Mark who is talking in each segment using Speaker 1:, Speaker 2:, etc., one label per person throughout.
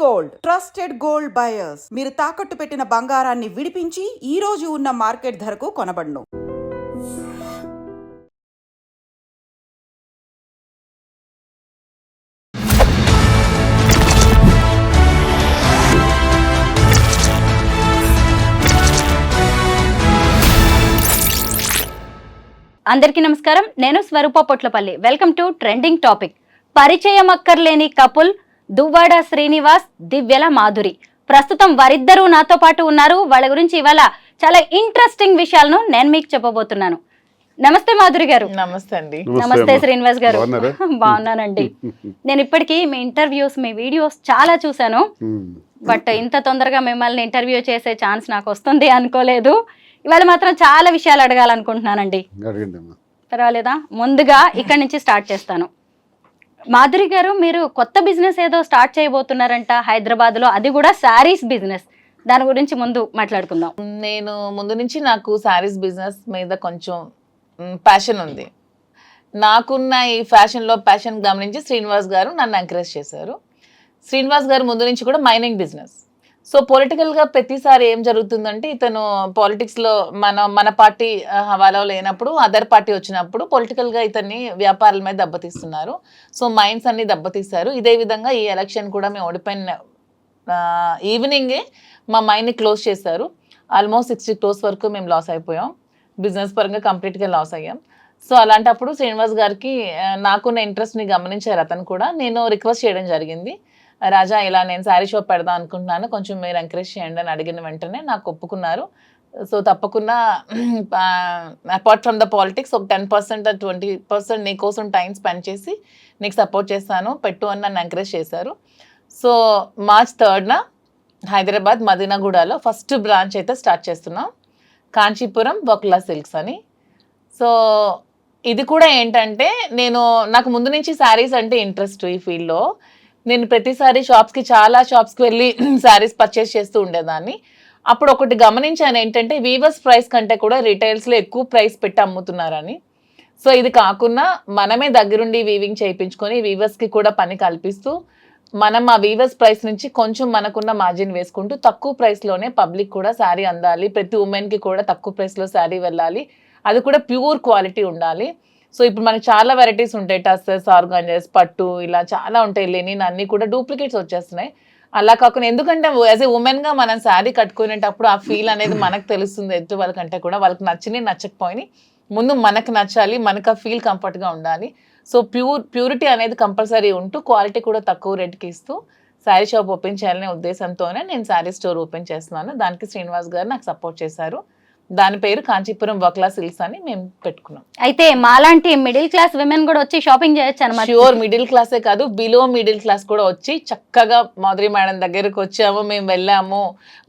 Speaker 1: Gold trusted gold buyers. మీరు తాకట్టు పెట్టిన బంగారాన్ని విడిపించి ఈ రోజు ఉన్న మార్కెట్ ధరకు కొనబడును.
Speaker 2: అందరికీ నమస్కారం. నేను Swaroopa Potlapalli. Welcome to trending topic. పరిచయం అక్కర్లేని కపుల్ దువ్వాడ శ్రీనివాస్, దివ్యల మాధురి. ప్రస్తుతం వారిద్దరూ నాతో పాటు ఉన్నారు. వాళ్ళ గురించి ఇవాళ చాలా ఇంట్రెస్టింగ్ విషయాలను నేను మీకు చెప్పబోతున్నాను. నమస్తే మాధురి గారు.
Speaker 3: నమస్తే అండి.
Speaker 2: నమస్తే శ్రీనివాస్ గారు. బాగున్నానండి. నేను ఇప్పటికీ మీ ఇంటర్వ్యూస్, మీ వీడియోస్ చాలా చూశాను. బట్ ఇంత తొందరగా మిమ్మల్ని ఇంటర్వ్యూ చేసే ఛాన్స్ నాకు వస్తుంది అనుకోలేదు. ఇవాళ మాత్రం చాలా విషయాలు అడగాలనుకుంటున్నానండి. పర్వాలేదా? ముందుగా ఇక్కడి నుంచి స్టార్ట్ చేస్తాను. మాధురి గారు, మీరు కొత్త బిజినెస్ ఏదో స్టార్ట్ చేయబోతున్నారంట హైదరాబాద్ లో, అది కూడా శారీస్ బిజినెస్. దాని గురించి ముందు మాట్లాడుకుందాం.
Speaker 3: నేను ముందు నుంచి నాకు శారీస్ బిజినెస్ మీద కొంచెం ప్యాషన్ ఉంది. నాకున్న ఈ ఫ్యాషన్లో ప్యాషన్ గమనించి శ్రీనివాస్ గారు నన్ను ఎంకరేజ్ చేశారు. శ్రీనివాస్ గారు ముందు నుంచి కూడా మైనింగ్ బిజినెస్. సో పొలిటికల్గా ప్రతిసారి ఏం జరుగుతుందంటే, ఇతను పాలిటిక్స్లో మన పార్టీ హవాలో లేనప్పుడు అదర్ పార్టీ వచ్చినప్పుడు పొలిటికల్గా ఇతన్ని వ్యాపారాల మీద దెబ్బతీస్తున్నారు. సో మైండ్స్ అన్ని దెబ్బతీస్తారు. ఇదే విధంగా ఈ ఎలక్షన్ కూడా మేము ఓడిపోయిన ఈవినింగే మా మైండ్ని క్లోజ్ చేశారు. ఆల్మోస్ట్ 60 crores వరకు మేము లాస్ అయిపోయాం. బిజినెస్ పరంగా కంప్లీట్గా లాస్ అయ్యాం. సో అలాంటప్పుడు శ్రీనివాస్ గారికి నాకున్న ఇంట్రెస్ట్ని గమనించారు. అతను కూడా నేను రిక్వెస్ట్ చేయడం జరిగింది. రాజా, ఇలా నేను శారీ షాప్ పెడదాం అనుకుంటున్నాను, కొంచెం మీరు ఎంకరేజ్ చేయండి అని అడిగిన వెంటనే నాకు ఒప్పుకున్నారు. సో తప్పకుండా అపార్ట్ ఫ్రమ్ ద పాలిటిక్స్ ఒక 10% 20% నీ కోసం టైం స్పెండ్ చేసి నీకు సపోర్ట్ చేస్తాను, పెట్టు అని నన్ను ఎంకరేజ్ చేశారు. సో March 3rd హైదరాబాద్ మదీనాగూడలో ఫస్ట్ బ్రాంచ్ అయితే స్టార్ట్ చేస్తున్నాం, కాంచీపురం వక్లా సిల్క్స్ అని. సో ఇది కూడా ఏంటంటే, నాకు ముందు నుంచి శారీస్ అంటే ఇంట్రెస్ట్. ఈ ఫీల్డ్లో నేను ప్రతిసారి చాలా షాప్స్కి వెళ్ళి శారీస్ పర్చేస్ చేస్తూ ఉండేదాన్ని. అప్పుడు ఒకటి గమనించాను ఏంటంటే, వీవర్స్ ప్రైస్ కంటే కూడా రిటైల్స్లో ఎక్కువ ప్రైస్ పెట్టి అమ్ముతున్నారని. సో ఇది కాకుండా మనమే దగ్గరుండి వీవింగ్ చేయించుకొని వీవర్స్కి కూడా పని కల్పిస్తూ మనం ఆ వీవర్స్ ప్రైస్ నుంచి కొంచెం మనకున్న మార్జిన్ వేసుకుంటూ తక్కువ ప్రైస్లోనే పబ్లిక్ కూడా శారీ అందాలి, ప్రతి ఉమెన్కి కూడా తక్కువ ప్రైస్లో శారీ వెళ్ళాలి, అది కూడా ప్యూర్ క్వాలిటీ ఉండాలి. సో ఇప్పుడు మనకి చాలా వెరైటీస్ ఉంటాయి, టస్సెస్, ఆర్గాంజెస్, పట్టు, ఇలా చాలా ఉంటాయి. లెనిన్ అన్నీ కూడా డూప్లికేట్స్ వచ్చేస్తున్నాయి. అలా కాకుండా, ఎందుకంటే యాజ్ ఏ ఉమెన్గా మనం శారీ కట్టుకునేటప్పుడు ఆ ఫీల్ అనేది మనకు తెలుస్తుంది. ఎదుటి వాళ్ళకంటే కూడా వాళ్ళకి నచ్చినాయి నచ్చకపోయినాయి, ముందు మనకు నచ్చాలి, మనకు ఆ ఫీల్ కంఫర్ట్గా ఉండాలి. సో ప్యూరిటీ అనేది కంపల్సరీ ఉంటూ క్వాలిటీ కూడా తక్కువ రేట్కి ఇస్తూ శారీ షాప్ ఓపెన్ చేయాలనే ఉద్దేశంతోనే నేను శారీ స్టోర్ ఓపెన్ చేస్తున్నాను. దానికి శ్రీనివాస్ గారు నాకు సపోర్ట్ చేశారు. దాని పేరు కాంచీపురం వక్లా సిల్క్స్ అని మేము పెట్టుకున్నాం.
Speaker 2: అయితే మాలాంటి మిడిల్ క్లాస్ విమెన్ కూడా వచ్చి షాపింగ్ చేయొచ్చు అన్నమాట.
Speaker 3: ష్యూర్, మిడిల్ క్లాసే కాదు, బిలో మిడిల్ క్లాస్ కూడా వచ్చి చక్కగా మాధురి మేడం దగ్గరకు వచ్చాము, మేము వెళ్ళాము,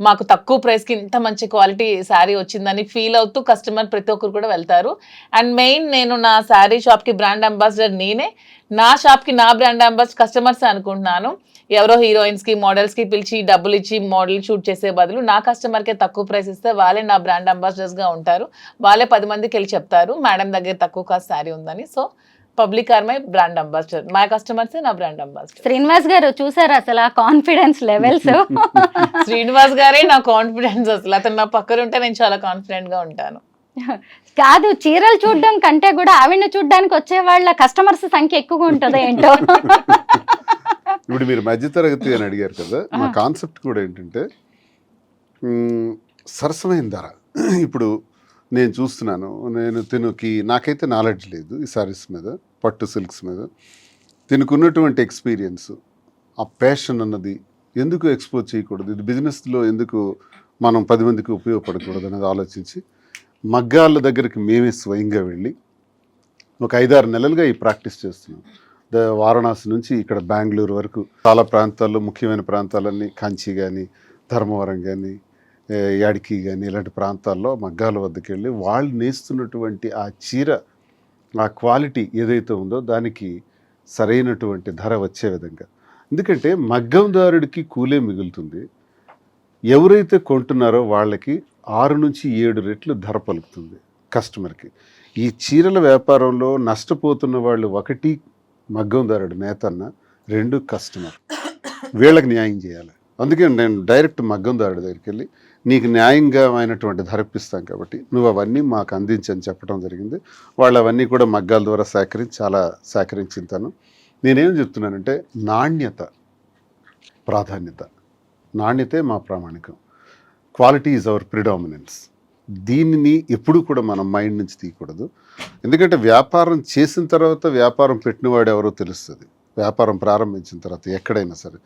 Speaker 3: మాకు తక్కువ ప్రైస్కి ఇంత మంచి క్వాలిటీ శారీ వచ్చిందని ఫీల్ అవుతూ కస్టమర్ ప్రతి ఒక్కరు కూడా వెళ్తారు. అండ్ మెయిన్, నేను నా శారీ షాప్కి బ్రాండ్ అంబాసిడర్ నేనే, నా షాప్కి నా బ్రాండ్ అంబాసిడర్ కస్టమర్స్ అనుకుంటున్నాను. ఎవరో హీరోయిన్స్కి, మోడల్స్కి పిలిచి డబ్బులు ఇచ్చి మోడల్ షూట్ చేసే బదులు నా కస్టమర్కే తక్కువ ప్రైస్ ఇస్తే వాళ్ళే నా బ్రాండ్ అంబాసిడర్స్గా ఉంటారు. వాళ్ళే 10 మందికి వెళ్ళి చెప్తారు మేడం దగ్గర తక్కువ కాస్ట్ శారీ ఉందని. So public are my brand ambassador, మా కస్టమర్సే నా బ్రాండ్ అంబాసిడర్.
Speaker 2: శ్రీనివాస్ గారు చూసారు అసలు కాన్ఫిడెన్స్ లెవెల్స్.
Speaker 3: శ్రీనివాస్ గారే నా కాన్ఫిడెన్స్. అసలు అతను నా పక్కన ఉంటే నేను చాలా కాన్ఫిడెంట్గా ఉంటాను.
Speaker 2: కాదు, చీరలు చూడడం కంటే కూడా ఆవిడని చూడడానికి వచ్చే వాళ్ళ కస్టమర్స్ సంఖ్య ఎక్కువగా ఉంటుందో ఏంటో.
Speaker 4: ఇప్పుడు మీరు మధ్యతరగతి అని అడిగారు కదా, మా కాన్సెప్ట్ కూడా ఏంటంటే సరసమైన ధర. ఇప్పుడు నేను చూస్తున్నాను, నాకైతే నాలెడ్జ్ లేదు ఈ శారీస్ మీద, పట్టు సిల్క్స్ మీద. తినుకున్నటువంటి ఎక్స్పీరియన్స్, ఆ ప్యాషన్ అన్నది ఎందుకు ఎక్స్పోజ్ చేయకూడదు, ఇది బిజినెస్లో ఎందుకు మనం 10 మందికి ఉపయోగపడకూడదు అనేది ఆలోచించి మగ్గాళ్ళ దగ్గరికి మేమే స్వయంగా వెళ్ళి ఒక 5-6 నెలలుగా ఈ ప్రాక్టీస్ చేస్తున్నాం. వారణాసి నుంచి ఇక్కడ బెంగళూరు వరకు చాలా ప్రాంతాల్లో, ముఖ్యమైన ప్రాంతాలన్నీ కంచి కానీ, ధర్మవరం కానీ, యాడికి కానీ, ఇలాంటి ప్రాంతాల్లో మగ్గాల వద్దకు వెళ్ళి వాళ్ళు నేస్తున్నటువంటి ఆ చీర, ఆ క్వాలిటీ ఏదైతే ఉందో దానికి సరైనటువంటి ధర వచ్చే విధంగా. ఎందుకంటే మగ్గందారుడికి కూలే మిగులుతుంది, ఎవరైతే కొంటున్నారో వాళ్ళకి 6 నుంచి 7 రెట్లు ధర పలుకుతుంది కస్టమర్కి. ఈ చీరల వ్యాపారంలో నష్టపోతున్న వాళ్ళు, ఒకటి మగ్గందారుడు నేతన్న, 2 కస్టమర్. వీళ్ళకి న్యాయం చేయాలి. అందుకే నేను డైరెక్ట్ మగ్గందారుడి దగ్గరికి వెళ్ళి నీకు న్యాయంగా అయినటువంటి ధర ఇప్పిస్తాం కాబట్టి నువ్వు అవన్నీ మాకు అందించని చెప్పడం జరిగింది. వాళ్ళు అవన్నీ కూడా మగ్గాల ద్వారా చాలా సేకరించుతాను. నేనేం చెప్తున్నానంటే నాణ్యత ప్రాధాన్యత, నాణ్యతే మా ప్రామాణికం. Quality is our predominance. దీనిని ఎప్పుడూ కూడా మనం మైండ్ నుంచి తీయకూడదు. ఎందుకంటే వ్యాపారం చేసిన తర్వాత వ్యాపారం పెట్టినవాడు ఎవరో తెలుస్తుంది. వ్యాపారం ప్రారంభించిన తర్వాత ఎక్కడైనా సరే.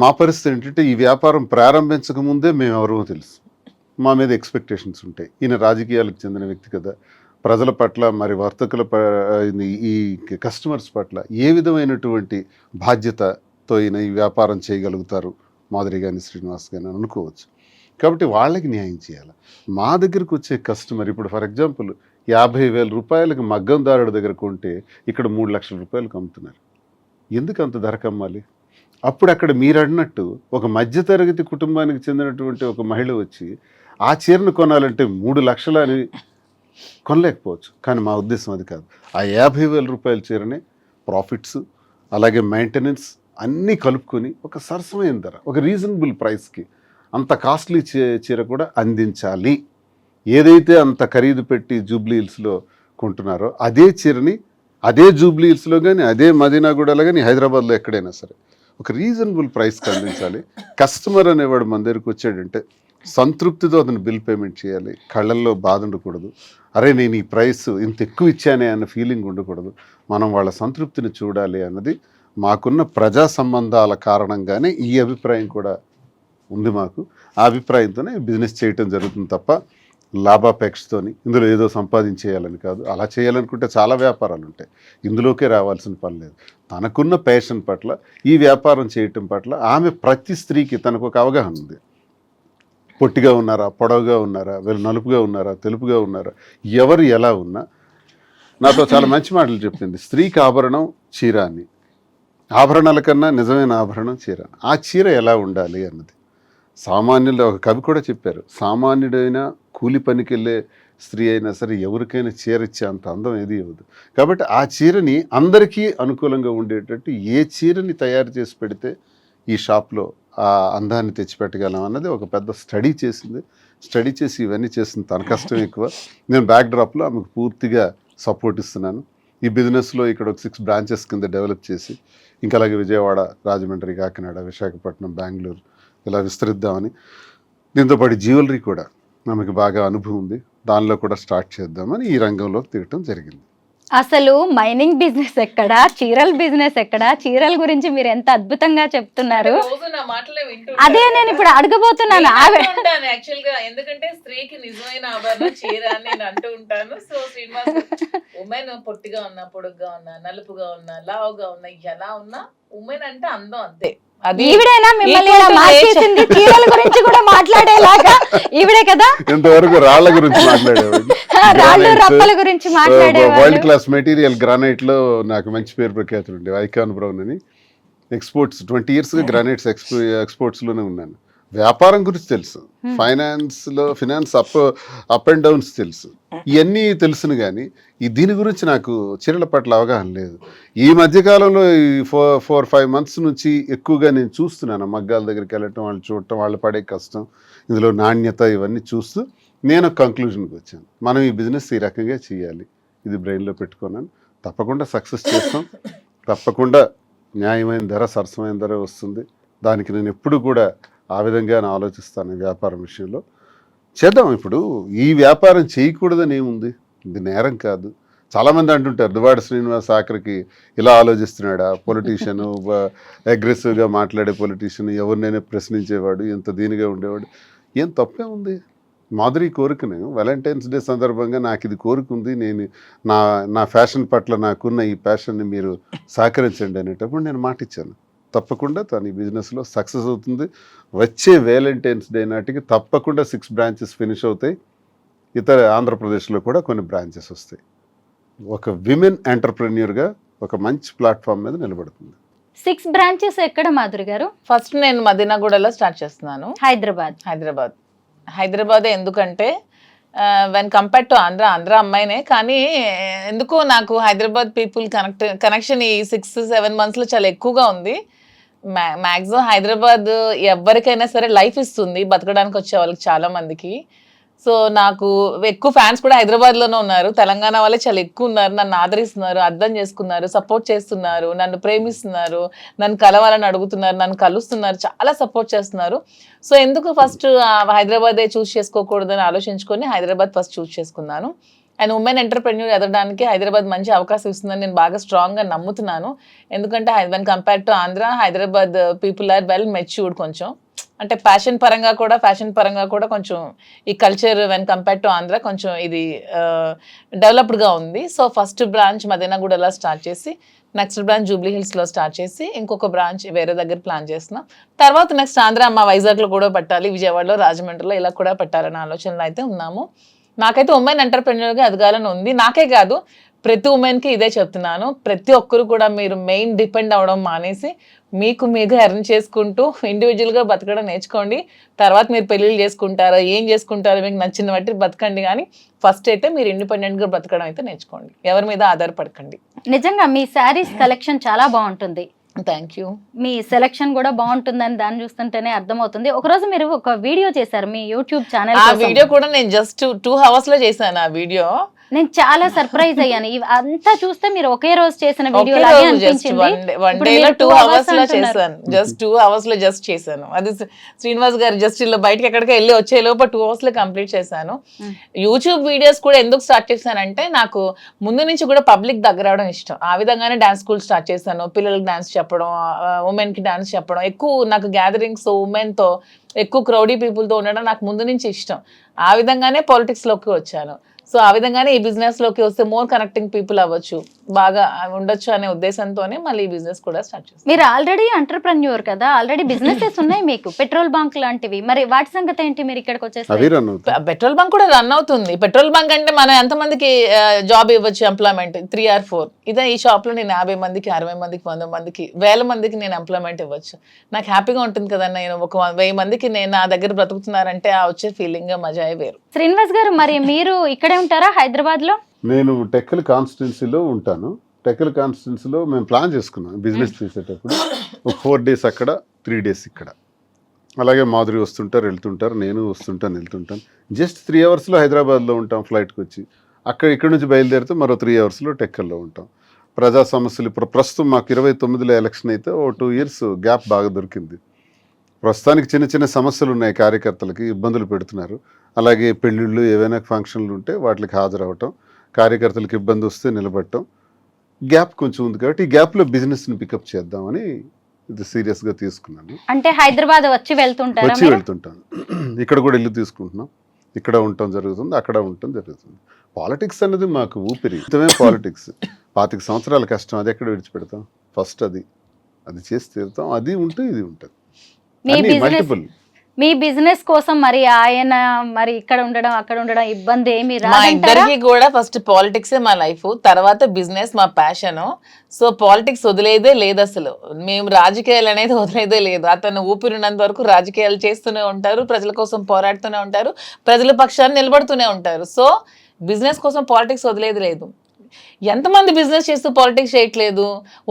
Speaker 4: మా పరిస్థితి ఏంటంటే ఈ వ్యాపారం ప్రారంభించక ముందే మేము ఎవరో తెలుసు. మా మీద ఎక్స్పెక్టేషన్స్ ఉంటాయి. ఈయన రాజకీయాలకు చెందిన వ్యక్తి కదా, ప్రజల పట్ల మరి వర్తకుల ఈ కస్టమర్స్ పట్ల ఏ విధమైనటువంటి బాధ్యతతో ఈయన ఈ వ్యాపారం చేయగలుగుతారు మాధురి కానీ శ్రీనివాస్ కానీ అనుకోవచ్చు. కాబట్టి వాళ్ళకి న్యాయం చేయాలి. మా దగ్గరకు వచ్చే కస్టమర్ ఇప్పుడు ఫర్ ఎగ్జాంపుల్ 50,000 రూపాయలకి మగ్గందారుడి దగ్గర కొంటే ఇక్కడ 3 లక్షల రూపాయలకు అమ్ముతున్నారు. ఎందుకు అంత ధరకు అమ్మాలి? అప్పుడు అక్కడ మీరు అన్నట్టు ఒక మధ్యతరగతి కుటుంబానికి చెందినటువంటి ఒక మహిళ వచ్చి ఆ చీరను కొనాలంటే 3 లక్షలు అని కొనలేకపోవచ్చు. కానీ మా ఉద్దేశం అది కాదు. ఆ 50,000 రూపాయల చీరనే ప్రాఫిట్స్ అలాగే మెయింటెనెన్స్ అన్నీ కలుపుకొని ఒక సరసమైన ధర, ఒక రీజనబుల్ ప్రైస్కి అంత కాస్ట్లీ చీర కూడా అందించాలి. ఏదైతే అంత ఖరీదు పెట్టి జూబ్లీ హిల్స్లో కొంటున్నారో అదే చీరని అదే జూబ్లీ హిల్స్లో కానీ అదే మదీనాగూడలో కానీ హైదరాబాద్లో ఎక్కడైనా సరే ఒక రీజనబుల్ ప్రైస్కి అందించాలి. కస్టమర్ అనేవాడు మన దగ్గరికి వచ్చాడంటే సంతృప్తితో అతను బిల్ పేమెంట్ చేయాలి. కళ్ళల్లో బాధ ఉండకూడదు. అరే నేను ఈ ప్రైస్ ఇంత ఎక్కువ ఇచ్చానే అన్న ఫీలింగ్ ఉండకూడదు. మనం వాళ్ళ సంతృప్తిని చూడాలి అన్నది మాకున్న ప్రజా సంబంధాల కారణంగానే ఈ అభిప్రాయం కూడా ఉంది మాకు. ఆ అభిప్రాయంతోనే బిజినెస్ చేయటం జరుగుతుంది తప్ప లాభాపేక్షతోని ఇందులో ఏదో సంపాదించేయాలని కాదు. అలా చేయాలనుకుంటే చాలా వ్యాపారాలు ఉంటాయి, ఇందులోకే రావాల్సిన పని లేదు. తనకున్న ప్యాషన్ పట్ల ఈ వ్యాపారం చేయటం పట్ల ఆమె ప్రతి స్త్రీకి తనకు ఒక అవగాహన ఉంది. పొట్టిగా ఉన్నారా, పొడవుగా ఉన్నారా, వీళ్ళు నలుపుగా ఉన్నారా, తెలుపుగా ఉన్నారా, ఎవరు ఎలా ఉన్నా నాతో చాలా మంచి మాటలు చెప్పింది. స్త్రీకి ఆభరణం చీర అని, ఆభరణాల కన్నా నిజమైన ఆభరణం చీర. ఆ చీర ఎలా ఉండాలి అన్నది సామాన్యులు ఒక కవి కూడా చెప్పారు. సామాన్యుడైన కూలి పనికి వెళ్ళే స్త్రీ అయినా సరే ఎవరికైనా చీర ఇచ్చే అంత అందం ఏది ఇవ్వదు. కాబట్టి ఆ చీరని అందరికీ అనుకూలంగా ఉండేటట్టు ఏ చీరని తయారు చేసి పెడితే ఈ షాప్లో ఆ అందాన్ని తెచ్చిపెట్టగలం అన్నది ఒక పెద్ద స్టడీ చేసింది. స్టడీ చేసి ఇవన్నీ చేసింది. తన కష్టం ఎక్కువ. నేను బ్యాక్ డ్రాప్లో ఆమెకు పూర్తిగా సపోర్ట్ ఇస్తున్నాను. ఈ బిజినెస్లో ఇక్కడ ఒక 6 బ్రాంచెస్ కింద డెవలప్ చేసి ఇంకా అలాగే విజయవాడ, రాజమండ్రి, కాకినాడ, విశాఖపట్నం, బెంగళూరు ఇలా విస్తరిద్దామని, దీంతోపాటు జ్యువెలరీ కూడా ఆమెకు బాగా అనుభవం ఉంది, దానిలో కూడా స్టార్ట్ చేద్దామని ఈ రంగంలోకి దిగటం జరిగింది.
Speaker 2: అసలు మైనింగ్ బిజినెస్ ఎక్కడా, చీరల బిజినెస్ ఎక్కడా? చీరల గురించి మీరు ఎంత అద్భుతంగా చెప్తున్నారు. అదే నేను ఇప్పుడు అడగబోతున్నాను.
Speaker 3: యాక్చువల్ గా ఎందుకంటే స్త్రీకి నిజమైన ఆభరణం చీర అని నేను అంటూ ఉంటాను. సో శ్రీనివాస్ ఉమెన్ పొట్టిగా ఉన్నా, పొడుగ్గా ఉన్నా, నలుపుగా ఉన్నా, లావుగా ఉన్నా, ఎలా ఉన్నా ఉమెన్ అంటే అందం అంతే.
Speaker 2: ఈవిడేనా మిమ్మల్ని ఇలా మార్చేసింది? చీరల గురించి కూడా మాట్లాడేలాగా ఈవిడే కదా.
Speaker 4: ఇంతవరకు రాళ్ల గురించి మాట్లాడేవాడు,
Speaker 2: రాళ్ళు రప్పల గురించి మాట్లాడేవాడు.
Speaker 4: వరల్డ్ క్లాస్ మెటీరియల్ గ్రానైట్ లో నాకు మంచి పేరు ప్రఖ్యాతులు ఉండే ఐకాన్ బ్రౌన్ అని. ఎక్స్పోర్ట్స్ 20 years గ్రానైట్స్ ఎక్స్పోర్ట్స్ లోనే ఉన్నాను. వ్యాపారం గురించి తెలుసు, ఫైనాన్స్ అప్ అండ్ డౌన్స్ తెలుసు, ఇవన్నీ తెలుసును. కానీ దీని గురించి నాకు చీరల పట్ల అవగాహన లేదు. ఈ మధ్యకాలంలో ఈ 4-5 months నుంచి ఎక్కువగా నేను చూస్తున్నాను. మగ్గాల దగ్గరికి వెళ్ళటం, వాళ్ళు చూడటం, వాళ్ళు పడే కష్టం, ఇందులో నాణ్యత, ఇవన్నీ చూస్తూ నేను కంక్లూజన్కి వచ్చాను. మనం ఈ బిజినెస్ ఈ రకంగా చేయాలి, ఇది బ్రెయిన్లో పెట్టుకున్నాను. తప్పకుండా సక్సెస్ చేస్తాం. తప్పకుండా న్యాయమైన ధర, సరసమైన ధర వస్తుంది. దానికి నేను ఎప్పుడు కూడా ఆ విధంగా ఆలోచిస్తాను. వ్యాపారం విషయంలో చేద్దాం. ఇప్పుడు ఈ వ్యాపారం చేయకూడదని ఏముంది? ఇది నేరం కాదు. చాలామంది అంటుంటారు దువ్వాడ శ్రీనివాస్ ఆఖరికి ఇలా ఆలోచిస్తున్నాడా, పొలిటీషియన్, అగ్రెసివ్గా మాట్లాడే పొలిటీషియన్, ఎవరినైనా ప్రశ్నించేవాడు, ఎంత దీనిగా ఉండేవాడు. ఏం తప్పే ఉంది? మాధురి కోరికను వ్యాలంటైన్స్ డే సందర్భంగా నాకు ఇది కోరుకుంది, నేను నా ఫ్యాషన్ పట్ల నాకున్న ఈ ప్యాషన్ని మీరు సహకరించండి అనేటప్పుడు నేను మాట ఇచ్చాను. తప్పకుండా తను ఈ బిజినెస్లో సక్సెస్ అవుతుంది. వచ్చే వ్యాలంటైన్స్ డే నాటికి తప్పకుండా 6 branches ఫినిష్ అవుతాయి. ఇతర ఆంధ్రప్రదేశ్లో కూడా కొన్ని బ్రాంచెస్ వస్తాయి. ఒక విమెన్ ఎంటర్ప్రెన్యూర్గా ఒక మంచి ప్లాట్ఫామ్ మీద నిలబడుతుంది.
Speaker 2: 6 branches ఎక్కడ మాధురి గారు?
Speaker 3: ఫస్ట్ నేను మదీనాగూడలో స్టార్ట్ చేస్తున్నాను. హైదరాబాదే. ఎందుకంటే వెన్ కంపేర్ టు ఆంధ్ర అమ్మాయినే, కానీ ఎందుకో నాకు హైదరాబాద్ పీపుల్ కనెక్షన్ ఈ 6-7 monthsలో చాలా ఎక్కువగా ఉంది. మాక్సిమం హైదరాబాద్ ఎవరికైనా సరే లైఫ్ ఇస్తుంది బతకడానికి వచ్చే వాళ్ళకి చాలా మందికి. సో నాకు ఎక్కువ ఫ్యాన్స్ కూడా హైదరాబాద్ లోనే ఉన్నారు. తెలంగాణ వాళ్ళే చాలా ఎక్కువ ఉన్నారు. నన్ను ఆదరిస్తున్నారు, అర్థం చేసుకున్నారు, సపోర్ట్ చేస్తున్నారు, నన్ను ప్రేమిస్తున్నారు, నన్ను కలవాలని అడుగుతున్నారు, నన్ను కలుస్తున్నారు, చాలా సపోర్ట్ చేస్తున్నారు. సో ఎందుకు ఫస్ట్ హైదరాబాదే చూస్ చేసుకోకూడదని ఆలోచించుకొని హైదరాబాద్ ఫస్ట్ చూస్ చేసుకున్నాను. అండ్ ఉమెన్ ఎంటర్ప్రెన్యూర్ ఎదగడానికి హైదరాబాద్ మంచి అవకాశం ఇస్తుందని నేను బాగా స్ట్రాంగ్గా నమ్ముతున్నాను. ఎందుకంటే when compare to Andhra, Hyderabad people are well matured. కొంచెం అంటే ఫ్యాషన్ పరంగా కూడా కొంచెం ఈ culture when compare to Andhra కొంచెం ఇది డెవలప్డ్గా ఉంది. సో ఫస్ట్ బ్రాంచ్ మదీనాగూడలో స్టార్ట్ చేసి, నెక్స్ట్ బ్రాంచ్ జూబ్లీ హిల్స్లో స్టార్ట్ చేసి, ఇంకొక బ్రాంచ్ వేరే దగ్గర ప్లాన్ చేస్తున్నాం. తర్వాత నెక్స్ట్ ఆంధ్ర మా వైజాగ్లో కూడా పెట్టాలి, విజయవాడలో, రాజమండ్రిలో ఇలా కూడా పెట్టాలనే ఆలోచనలో అయితే ఉన్నాము. నాకైతే ఉమెన్ ఎంటర్ప్రెన్యూర్గా ఎదగాలని ఉంది. నాకే కాదు, ప్రతి ఉమెన్కి ఇదే చెప్తున్నాను. ప్రతి ఒక్కరు కూడా మీరు మెయిన్ డిపెండ్ అవ్వడం మానేసి మీకు ఎర్న్ చేసుకుంటూ ఇండివిజువల్గా బతకడం నేర్చుకోండి. తర్వాత మీరు పెళ్ళిళ్ళు చేసుకుంటారో ఏం చేసుకుంటారో మీకు నచ్చిన బట్టి బతకండి, కానీ ఫస్ట్ అయితే మీరు ఇండిపెండెంట్గా బతకడం అయితే నేర్చుకోండి. ఎవరి మీద ఆధారపడకండి.
Speaker 2: నిజంగా మీ శారీస్ కలెక్షన్ చాలా బాగుంటుంది.
Speaker 3: Thank you.
Speaker 2: మీ సెలెక్షన్ కూడా బాగుంటుందని దాన్ని చూస్తుంటేనే అర్థమవుతుంది. ఒకరోజు మీరు ఒక వీడియో చేశారు మీ యూట్యూబ్ ఛానల్.
Speaker 3: ఆ వీడియో కూడా నేను జస్ట్ 2 hours లో చేశాను. ఆ వీడియో
Speaker 2: నేను చాలా సర్ప్రైజ్ అయ్యాను. అంతా చూస్తే మీరు ఒకే రోజు చేసిన వీడియో లాగే అనిపించింది.
Speaker 3: వన్ డే లో 2 hours లో చేశాను. జస్ట్ 2 hours లో జస్ట్ చేశాను. అది శ్రీనివాస్ గారు జస్ట్ ఇలా బయటకి ఎక్కడికి వెళ్ళి వచ్చే లోపల 2 hours లో కంప్లీట్ చేశాను. యూట్యూబ్ వీడియోస్ కూడా ఎందుకు స్టార్ట్ చేశానంటే నాకు ముందు నుంచి కూడా పబ్లిక్ దగ్గర అవడం ఇష్టం. ఆ విధంగానే డాన్స్ స్కూల్ స్టార్ట్ చేశాను. పిల్లలకి డాన్స్ చెప్పడం, ఉమెన్ కి డాన్స్ చెప్పడం, ఎక్కువ నాకు గ్యాదరింగ్స్ ఉమెన్ తో ఎక్కువ క్రౌడీ పీపుల్ తో ఉండడం నాకు ముందు నుంచి ఇష్టం. ఆ విధంగానే పాలిటిక్స్ లోకి వచ్చాను. సో ఆ విధంగానే ఈ బిజినెస్ లోకి వస్తే మోర్ కనెక్టింగ్ పీపుల్ అవ్వచ్చు, బాగా ఉండొచ్చు అనే ఉద్దేశంతోనే మళ్ళీ ఈ బిజినెస్ కూడా స్టార్ట్ చేస్తాను.
Speaker 2: మీరు ఆల్రెడీ ఎంటర్ప్రెన్యూర్ కదా, ఆల్రెడీ బిజినెసెస్ ఉన్నాయి మీకు, పెట్రోల్ బంక్ లాంటివి. మరి వాటి సంగతి ఏంటి? మీరు ఇక్కడికి వచ్చేసి
Speaker 3: పెట్రోల్ బంక్ కూడా రన్ అవుతుంది. పెట్రోల్ బంక్ అంటే మనం ఎంతమందికి జాబ్ ఇవ్వచ్చు, ఎంప్లాయ్మెంట్ 3 or 4. ఇదే ఈ షాప్ లో నేను 50 మందికి, 60 మందికి, 100 మందికి, 1000 మందికి నేను ఎంప్లాయ్మెంట్ ఇవ్వచ్చు. నాకు హ్యాపీగా ఉంటుంది కదా. నేను ఒక 1000 మందికి నేను నా దగ్గర బ్రతుకుతున్నారంటే ఆ వచ్చే ఫీలింగ్ మజాయే వేరు.
Speaker 2: శ్రీనివాస్ గారు, మరి మీరు ఇక్కడే ఉంటారా హైదరాబాద్ లో?
Speaker 4: నేను టెక్కల్ కాన్స్టిట్యున్సీలో ఉంటాను. టెక్కల్ కాన్స్టిట్యున్సీలో మేము ప్లాన్ చేసుకున్నాం బిజినెస్ చేసేటప్పుడు. 4 days అక్కడ, 3 days ఇక్కడ. అలాగే మాధురి వస్తుంటారు, వెళ్తుంటారు, నేను వస్తుంటాను, వెళ్తుంటాను. జస్ట్ 3 hours హైదరాబాద్లో ఉంటాం ఫ్లైట్కి వచ్చి. ఇక్కడ నుంచి బయలుదేరితే మరో 3 hours టెక్కల్లో ఉంటాం. ప్రజా సమస్యలు ఇప్పుడు ప్రస్తుతం మాకు 29లో ఎలక్షన్ అయితే 2 years గ్యాప్ బాగా దొరికింది. ప్రస్తుతానికి చిన్న చిన్న సమస్యలు ఉన్నాయి, కార్యకర్తలకి ఇబ్బందులు పెడుతున్నారు. అలాగే పెళ్ళిళ్ళు ఏవైనా ఫంక్షన్లు ఉంటే వాటికి హాజరవటం, కార్యకర్తలకు ఇబ్బంది వస్తే నిలబడటం, గ్యాప్ కొంచెం ఉంది కాబట్టి ఈ గ్యాప్లో బిజినెస్ని పికప్ చేద్దామని ఇది సీరియస్గా తీసుకున్నాను.
Speaker 2: అంటే హైదరాబాద్ వచ్చి వెళ్తుంటాను.
Speaker 4: ఇక్కడ కూడా ఇల్లు తీసుకుంటున్నాం, ఇక్కడ ఉండటం జరుగుతుంది, అక్కడ ఉండటం జరుగుతుంది. పాలిటిక్స్ అనేది మాకు ఊపిరి, పాలిటిక్స్ 25 సంవత్సరాల కష్టం, అది ఎక్కడ విడిచిపెడతాం? ఫస్ట్ అది చేసి తీరుతాం. అది ఉంటే ఇది ఉంటుంది.
Speaker 2: మీ బిజినెస్ కోసం మరి ఆయన మరి ఇక్కడ ఉండడం అక్కడ ఉండడం ఇబ్బంది ఏమి
Speaker 3: మా
Speaker 2: రాదంటారా?
Speaker 3: ఇద్దరికి కూడా ఫస్ట్ పాలిటిక్స్ మా లైఫ్, తర్వాత బిజినెస్ మా ప్యాషన్. సో పాలిటిక్స్ వదిలేదే లేదు అసలు. మేము రాజకీయాలు అనేది వదిలేదే లేదు. అతను ఊపిరినంత వరకు రాజకీయాలు చేస్తూనే ఉంటారు, ప్రజల కోసం పోరాడుతూనే ఉంటారు, ప్రజల పక్షాన్ని నిలబడుతూనే ఉంటారు. సో బిజినెస్ కోసం పాలిటిక్స్ వదిలేది లేదు. ఎంతమంది బిజినెస్ చేస్తూ పాలిటిక్స్ చేయట్లేదు?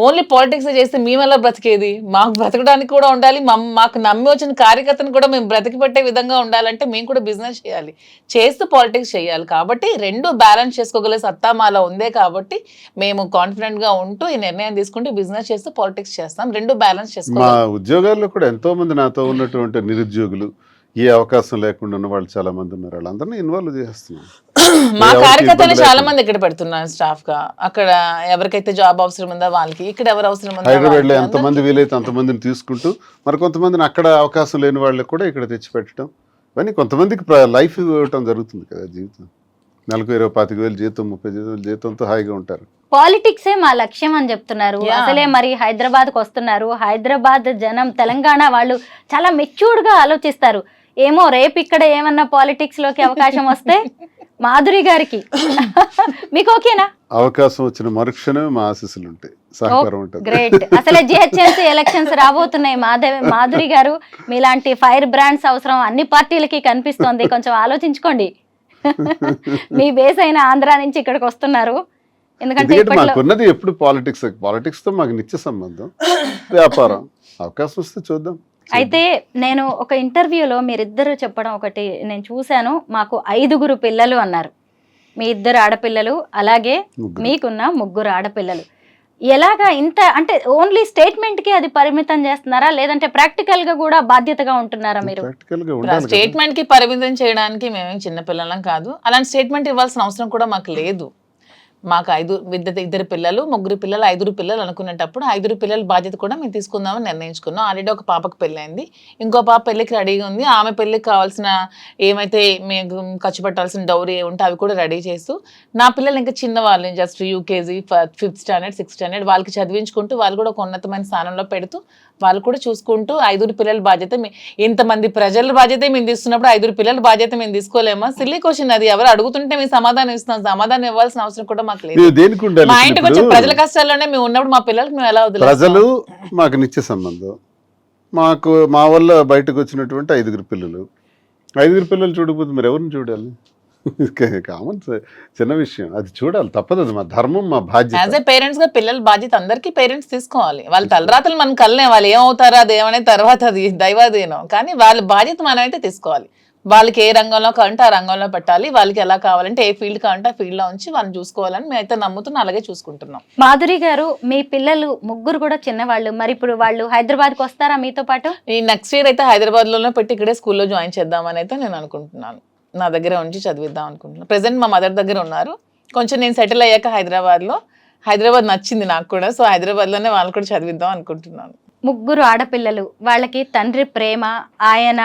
Speaker 3: ఓన్లీ పాలిటిక్స్ చేస్తే మేము ఎలా బ్రతికేది? మాకు బ్రతకడానికి కూడా ఉండాలి, మాకు నమ్మి వచ్చిన కార్యకర్తను కూడా మేము బ్రతికి పెట్టే విధంగా ఉండాలంటే మేము కూడా బిజినెస్ చేయాలి, చేస్తూ పాలిటిక్స్ చేయాలి. కాబట్టి 2 బ్యాలెన్స్ చేసుకోగల సత్తా మాలో ఉందే కాబట్టి మేము కాన్ఫిడెంట్గా ఉంటూ ఈ నిర్ణయం తీసుకుంటూ బిజినెస్ చేస్తూ పాలిటిక్స్ చేస్తాం. 2 బ్యాలెన్స్ చేసుకోవాలి.
Speaker 4: మా ఉద్యోగాల్లో కూడా ఎంతో మంది నాతో ఉన్నటువంటి నిరుద్యోగులు, ఏ అవకాశం లేకుండా ఉన్న వాళ్ళు చాలా మంది ఉన్నారు. వాళ్ళందరినీ ఇన్వాల్వ్ చేస్తున్నాం.
Speaker 3: మా కార్యకర్తలు చాలా మంది ఇక్కడ పెడుతున్నారు స్టాఫ్ గా. అక్కడ ఎవరికైతే జాబ్ అవసరం ఉందో వాళ్ళకి, ఇక్కడ ఎవరు అవసరం ఉందో
Speaker 4: హైదరాబాద్ లో ఎంతమంది వీలైతే అంతమందిని తీసుకుంటూ మరి కొంతమందిని అక్కడ అవకాశం లేని వాళ్ళకి కూడా ఇక్కడ తెచ్చి పెట్టడం, ఇవన్నీ కొంతమందికి లైఫ్ ఇవ్వటం జరుగుతుంది కదా. జీవితం నెలకు 20-25,000 జీతం, 30,000 జీతంతో హాయిగా ఉంటారు.
Speaker 2: పాలిటిక్సే మా లక్ష్యం అని చెప్తున్నారు. అసలే మరి హైదరాబాద్ కు వస్తున్నారు. హైదరాబాద్ జనం, తెలంగాణ వాళ్ళు చాలా మెచ్యూర్డ్ గా ఆలోచిస్తారు. ఏమో రేపు ఇక్కడ ఏమన్నా పాలిటిక్స్ లోకి అవకాశం వస్తే మాధురి గారికి మీకు ఓకేనా?
Speaker 4: అవకాశం వచ్చిన మరుక్షణమే మా ఆశీస్సులు ఉంటాయి, సహకారం ఉంటుంది.
Speaker 2: గ్రేట్. అసలే జిహెచ్ఎంసీ ఎలక్షన్స్ రాబోతున్నాయి. మాధురి గారు, మీలాంటి ఫైర్ బ్రాండ్స్ అవసరం అన్ని పార్టీలకి కనిపిస్తోంది. కొంచెం ఆలోచించుకోండి. మీ బేస్ అయిన ఆంధ్ర నుంచి ఇక్కడికి వస్తున్నారు. ఎందుకంటే
Speaker 4: మాకున్నది ఎప్పుడు పాలిటిక్స్ తో మాకు నిత్య సంబంధం, వ్యాపారం. అవకాశం వస్తే చూద్దాం.
Speaker 2: అయితే నేను ఒక ఇంటర్వ్యూలో మీరిద్దరు చెప్పడం ఒకటి నేను చూశాను, మాకు 5 పిల్లలు అన్నారు. మీ 2 ఆడపిల్లలు, అలాగే
Speaker 4: ముగ్గురు.
Speaker 2: మీకున్న 3 ఆడపిల్లలు. ఎలాగా ఇంత అంటే ఓన్లీ స్టేట్మెంట్కి అది పరిమితం చేస్తున్నారా, లేదంటే ప్రాక్టికల్గా కూడా బాధ్యతగా ఉంటున్నారా మీరు?
Speaker 4: Practical గా ఉండాలి కదా.
Speaker 3: స్టేట్మెంట్ కి పరిమితం చేయడానికి మేమేం చిన్నపిల్లలం కాదు. అలాంటి స్టేట్మెంట్ ఇవ్వాల్సిన అవసరం కూడా మాకు లేదు. మాకు 2 పిల్లలు, 3 పిల్లలు, 5 పిల్లలు అనుకునేటప్పుడు 5 పిల్లల బాధ్యత కూడా మేము తీసుకుందామని నిర్ణయించుకున్నాం. ఆల్రెడీ ఒక పాపకు పెళ్ళైంది, ఇంకో పాప పెళ్ళికి రెడీగా ఉంది. ఆమె పెళ్ళికి కావాల్సిన ఏమైతే మేము ఖర్చు పెట్టాల్సిన డౌరీ ఉంటే అవి కూడా రెడీ చేస్తూ, నా పిల్లలు ఇంకా చిన్నవాళ్ళు, just UKG, 5th standard, 6th standard, వాళ్ళకి చదివించుకుంటూ వాళ్ళు కూడా ఒక ఉన్నతమైన స్థానంలో పెడుతూ వాళ్ళు కూడా చూసుకుంటూ 5 పిల్లల బాధ్యత ఇంతమంది ప్రజల బాధ్యత మేము తీసుకున్నప్పుడు 5 పిల్లల బాధ్యత మేము తీసుకోలేమా? సిల్లీ క్వశ్చన్ అది. ఎవరు అడుగుతుంటే మేము సమాధానం ఇస్తున్నాం. సమాధానం ఇవ్వాల్సిన అవసరం కూడా మాకు లేదు.
Speaker 4: మీరు దేనికి ఉండాలి?
Speaker 3: మా ఇంటికి వచ్చే ప్రజల కష్టాల్లోనే మేము ఉన్నప్పుడు మా పిల్లలకి మేము ఎలా వదిలేస్తాం?
Speaker 4: ప్రజలు మాకు నిత్య సంబంధం. మాకు మా వల్ల బయటకు వచ్చినటువంటి 5 పిల్లలు. 5 పిల్లలు చూడకపోతే మీరు ఎవరిని చూడాలి? కామన్, చిన్న విషయం. అది చూడాలి, తప్పదు. అది మా ధర్మం, మా బాధ్యత.
Speaker 3: యాజ్ ఏ పేరెంట్స్ గా పిల్లల బాధ్యత అందరికీ పేరెంట్స్ తీసుకోవాలి. వాళ్ళ తలరాతలు మనం కలనే, వాళ్ళు ఏమవుతారో అదేమనే తర్వాత అది దైవాధీనం. కానీ వాళ్ళ బాధ్యత మనం అయితే తీసుకోవాలి. వాళ్ళకి ఏ రంగంలో కావాలంటే ఆ రంగంలో పెట్టాలి. వాళ్ళకి ఎలా కావాలంటే ఏ ఫీల్డ్ కావాలంటే ఆ ఫీల్డ్ లో ఉంచి వాళ్ళని చూసుకోవాలని మేమైతే నమ్ముతున్నాం, అలాగే చూసుకుంటున్నాం.
Speaker 2: మాధురి గారు, మీ పిల్లలు 3 కూడా చిన్నవాళ్ళు, మరి ఇప్పుడు వాళ్ళు హైదరాబాద్కి వస్తారా మీతో పాటు?
Speaker 3: ఈ నెక్స్ట్ ఇయర్ అయితే హైదరాబాద్ లోనే పెట్టి ఇక్కడే స్కూల్లో జాయిన్ చేద్దామని అయితే నేను అనుకుంటున్నాను. నా దగ్గర ఉంచి చదివిద్దాం అనుకుంటున్నాను. ప్రెసెంట్ మా మదర్ దగ్గర ఉన్నారు. కొంచెం నేను సెటిల్ అయ్యాక హైదరాబాద్ నచ్చింది నాకు కూడా. సో హైదరాబాద్లోనే వాళ్ళు కూడా చదివిద్దాం అనుకుంటున్నాను.
Speaker 2: 3 ఆడపిల్లలు, వాళ్ళకి తండ్రి ప్రేమ, ఆయన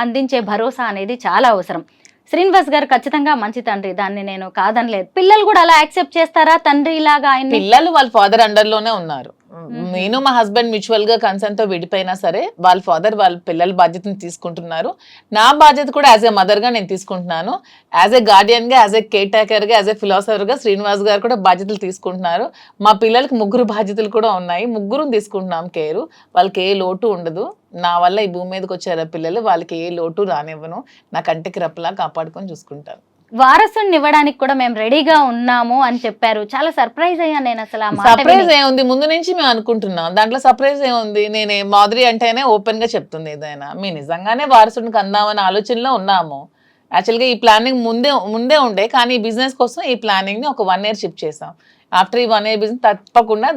Speaker 2: అందించే భరోసా అనేది చాలా అవసరం. శ్రీనివాస్ గారు ఖచ్చితంగా మంచి తండ్రి, దాన్ని నేను కాదనలేదు. పిల్లలు కూడా అలా యాక్సెప్ట్ చేస్తారా తండ్రి లాగా? ఆయన
Speaker 3: పిల్లలు వాళ్ళ ఫాదర్ అండర్ లోనే ఉన్నారు. నేను మా హస్బెండ్ మ్యూచువల్ గా కన్సర్న్ తో విడిపోయినా సరే వాళ్ళ ఫాదర్ వాళ్ళ పిల్లల బాధ్యతను తీసుకుంటున్నారు. నా బాధ్యత కూడా యాజ్ ఏ మదర్ గా నేను తీసుకుంటున్నాను. యాజ్ ఏ గార్డియన్ గా, యాజ్ ఏ కేర్ టేకర్ గా, యాజ్ ఏ ఫిలాసఫర్ గా శ్రీనివాస్ గారు కూడా బాధ్యతలు తీసుకుంటున్నారు. మా పిల్లలకి 3 బాధ్యతలు కూడా ఉన్నాయి. 3 తీసుకుంటున్నాం కేరు. వాళ్ళకి ఏ లోటు ఉండదు. నా వల్ల ఈ భూమి మీదకి వచ్చారు పిల్లలు, వాళ్ళకి ఏ లోటు రానివ్వను. నా కంటికి రెప్పలా కాపాడుకొని చూసుకుంటాను.
Speaker 2: వారసుని ఇవ్వడానికి కూడా మేము రెడీగా ఉన్నాము అని చెప్పారు. చాలా సర్ప్రైజ్ అయ్యాను నేను అసలు.
Speaker 3: సర్ప్రైజ్ ఏముంది, ముందు నుంచి మేము అనుకుంటున్నాం. దాంట్లో సర్ప్రైజ్ ఏముంది? నేనే మాధురి అంటేనే ఓపెన్ గా చెప్తుంది ఏదైనా. మేము నిజంగానే వారసుడికి అందామనే ఆలోచనలో ఉన్నాము. యాక్చువల్గా ఈ ప్లానింగ్ ముందే ఉండే, కానీ ఈ బిజినెస్ కోసం ఈ ప్లానింగ్ ని ఒక 1 year షిఫ్ట్ చేసాం. ఆఫ్టర్ ఈ 1 year బిజినెస్ తప్పకుండా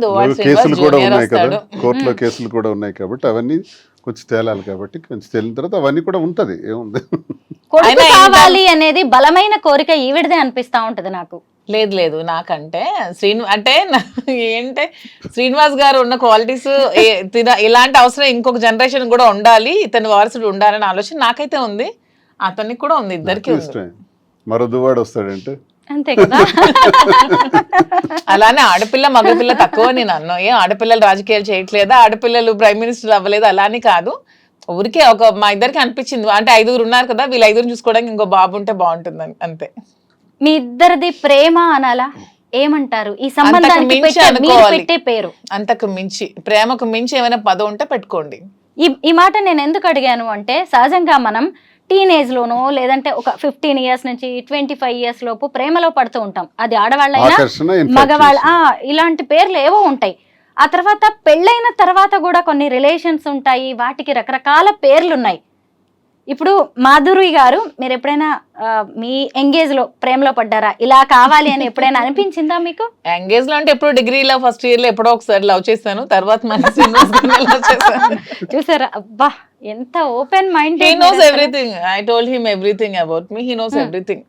Speaker 4: కేసులు కూడా ఉన్నాయి కదా, కోర్టులో కేసులు కూడా ఉన్నాయి కాబట్టి అవన్నీ కొంచెం తేలాలి. కాబట్టి కొంచెం తేలిన తర్వాత అవన్నీ కూడా ఉంటది. ఏముంది,
Speaker 2: కొడుకు కావాలి అనేది బలమైన కోరిక ఈవిడదే అనిపిస్తా ఉంటది నాకు.
Speaker 3: లేదు నాకంటే ఏంటంటే శ్రీనివాస్ గారు ఉన్న క్వాలిటీస్ ఇలాంటి అవసరం ఇంకొక జనరేషన్ కూడా ఉండాలి, ఇతని వారసుడు ఉండాలనే ఆలోచన నాకైతే ఉంది, అతనికి కూడా ఉంది, ఇద్దరికి ఉంది.
Speaker 4: మరో దువాడు వస్తాడంటే
Speaker 2: అంతే కదా.
Speaker 3: అలానే ఆడపిల్ల మగపిల్ల తక్కువ నేను అన్నా. ఏం ఆడపిల్లలు రాజకీయాలు చేయట్లేదా, ఆడపిల్లలు ప్రైమ్ మినిస్టర్ అవ్వలేదు, అలానే కాదు. ఊరికే మా ఇద్దరికి అనిపించింది. అంటే 5 ఉన్నారు కదా, వీళ్ళు 5 చూసుకోవడానికి ఇంకో బాబు ఉంటే బాగుంటుంది అంతే.
Speaker 2: మీ ఇద్దరిది ప్రేమ అనాలా, ఏమంటారు ఈ సంబంధానికి పెట్టే పేరు?
Speaker 3: అంతకు మించి, ప్రేమకు మించి ఏమైనా పదం ఉంటే పెట్టుకోండి.
Speaker 2: ఈ మాట నేను ఎందుకు అడిగాను అంటే, సహజంగా మనం టీనేజ్ లోనో లేదంటే ఒక 15 years నుంచి 25 years లోపు ప్రేమలో పడుతూ ఉంటాం. అది ఆడవాళ్ళైనా మగవాళ్ళ, ఇలాంటి పేర్లు ఏవో ఉంటాయి. ఆ తర్వాత పెళ్ళైన తర్వాత కూడా కొన్ని రిలేషన్స్ ఉంటాయి, వాటికి రకరకాల పేర్లు ఉన్నాయి. ఇప్పుడు మాధురి గారు, మీరు ఎప్పుడైనా మీ ఎంగేజ్ లో ప్రేమలో పడ్డారా? ఇలా కావాలి అని ఎప్పుడైనా అనిపించిందా మీకు?
Speaker 3: ఎంగేజ్ లో అంటే ఎప్పుడు డిగ్రీలో ఫస్ట్ ఇయర్ లో ఎప్పుడో ఒకసారి లవ్ చేశాను. తర్వాత
Speaker 2: చూసారా, అబ్బా ఎంత open mind.
Speaker 3: He knows everything. I told him everything about me. He knows everything.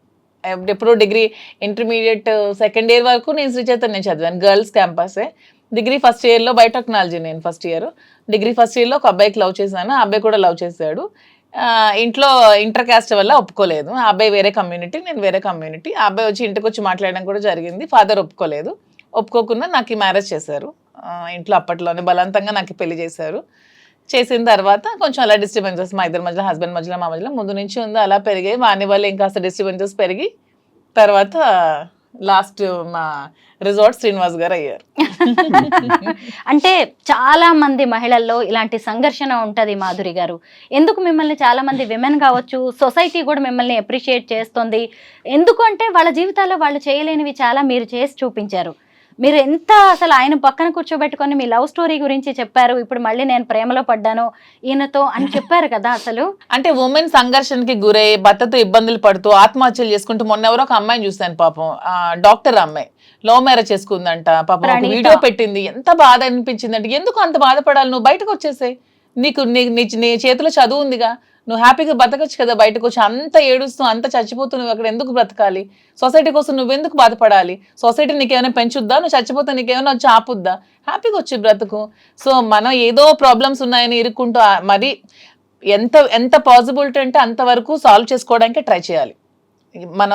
Speaker 3: ఎప్పుడు డిగ్రీ ఇంటర్మీడియట్ 2nd year వరకు నేను శ్రీ చైతన్య చదివాను, గర్ల్స్ క్యాంపసే. డిగ్రీ ఫస్ట్ ఇయర్ లో బయోటెక్నాలజీ నేను first year. Degree first year లో ఒక అబ్బాయికి లవ్ చేశాను, ఆ అబ్బాయి కూడా లవ్ చేశాడు. ఇంట్లో ఇంటర్ కాస్ట్ వల్ల ఒప్పుకోలేదు. ఆ అబ్బాయి వేరే కమ్యూనిటీ, నేను వేరే కమ్యూనిటీ. ఆ అబ్బాయి వచ్చి ఇంటికి వచ్చి మాట్లాడడం కూడా జరిగింది. ఫాదర్ ఒప్పుకోలేదు. ఒప్పుకోకుండా నాకు ఈ మ్యారేజ్ చేశారు ఇంట్లో. అప్పట్లోనే బలవంతంగా నాకు పెళ్లి చేశారు. చేసిన తర్వాత కొంచెం అలా డిస్టర్బెన్సెస్ మా ఇద్దరి మధ్యలో, హస్బెండ్ మధ్యలో, మా మధ్యలో ముందు నుంచి ఉంది. అలా పెరిగాయి. వాని వల్ల ఇంకాస్త డిస్టర్బెన్సెస్ పెరిగి తర్వాత లాస్ట్ మా రిజార్ట్ శ్రీనివాస్ గారు అయ్యారు.
Speaker 2: అంటే చాలా మంది మహిళల్లో ఇలాంటి సంఘర్షణ ఉంటది మాధురి గారు. ఎందుకు మిమ్మల్ని చాలా మంది విమెన్ కావచ్చు, సొసైటీ కూడా మిమ్మల్ని అప్రిషియేట్ చేస్తుంది. ఎందుకు అంటే వాళ్ళ జీవితాల్లో వాళ్ళు చేయలేనివి చాలా మీరు చేసి చూపించారు. మీరు ఎంత అసలు ఆయన పక్కన కూర్చోబెట్టుకొని మీ లవ్ స్టోరీ గురించి చెప్పారు, ఇప్పుడు మళ్ళీ నేను ప్రేమలో పడ్డాను ఈయనతో అని చెప్పారు కదా అసలు.
Speaker 3: అంటే ఉమెన్ సంఘర్షణకి గురై భర్తతో ఇబ్బందులు పడుతూ ఆత్మహత్యలు చేసుకుంటూ మొన్న ఎవరో ఒక అమ్మాయిని చూశాను పాపం, డాక్టర్ అమ్మాయి లవ్ మ్యారేజ్ చేసుకుందంట పాపం, ఒక
Speaker 2: ప్రణీత.
Speaker 3: వీడియో పెట్టింది, ఎంత బాధ అనిపించింది అంటే ఎందుకు అంత బాధపడాలి, నువ్వు బయటకు వచ్చేసాయి, నీ చేతిలో చదువు ఉందిగా, నువ్వు హ్యాపీగా బతకచ్చు కదా, బయటకు వచ్చి అంత ఏడుస్తూ అంత చచ్చిపోతూ నువ్వు అక్కడ ఎందుకు బ్రతకాలి, సొసైటీ కోసం నువ్వెందుకు బాధపడాలి, సొసైటీ నీకేమైనా పెంచుద్దా, నువ్వు చచ్చిపోతే నీకేమైనా వచ్చి ఆపుద్దా, హ్యాపీగా వచ్చి బ్రతుకు. సో మనం ఏదో ప్రాబ్లమ్స్ ఉన్నాయని ఇరుక్కుంటూ మరి ఎంత పాసిబిలిటీ అంటే అంతవరకు సాల్వ్ చేసుకోవడానికి ట్రై చేయాలి. మన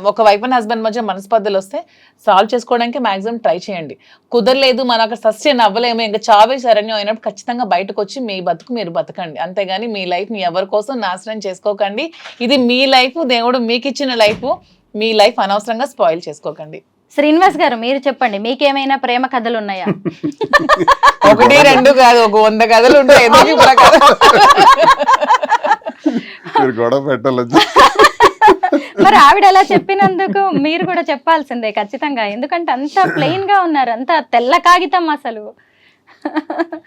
Speaker 3: ఒక వైఫ్ అండ్ హస్బెండ్ మధ్య మనస్పర్ధలు వస్తే సాల్వ్ చేసుకోవడానికి మాక్సిమం ట్రై చేయండి. కుదరలేదు, మనం అక్కడ సస్టైన్ అవ్వలేము, ఇంకా చావే శరణ్యం అయినప్పుడు ఖచ్చితంగా బయటకు వచ్చి మీ బతుకు మీరు బతకండి, అంతేగాని మీ లైఫ్ని ఎవరి కోసం నాశనం చేసుకోకండి. ఇది మీ లైఫ్, దేవుడు మీకు ఇచ్చిన లైఫ్, మీ లైఫ్ అనవసరంగా స్పాయిల్ చేసుకోకండి.
Speaker 2: శ్రీనివాస్ గారు మీరు చెప్పండి, మీకేమైనా ప్రేమ కథలు ఉన్నాయా?
Speaker 3: 1, 2 కాదు, ఒక 100 కథలు ఉంటాయి. ఎందుకు ఇప్పుడు ఆ కథ?
Speaker 4: మీరు గొడవ పెట్టాలి.
Speaker 2: మరి ఆవిడ అలా చెప్పినందుకు మీరు కూడా చెప్పాల్సిందే ఖచ్చితంగా, ఎందుకంటే అంత ప్లెయిన్ గా ఉన్నారు, అంత తెల్ల కాగితం అసలు.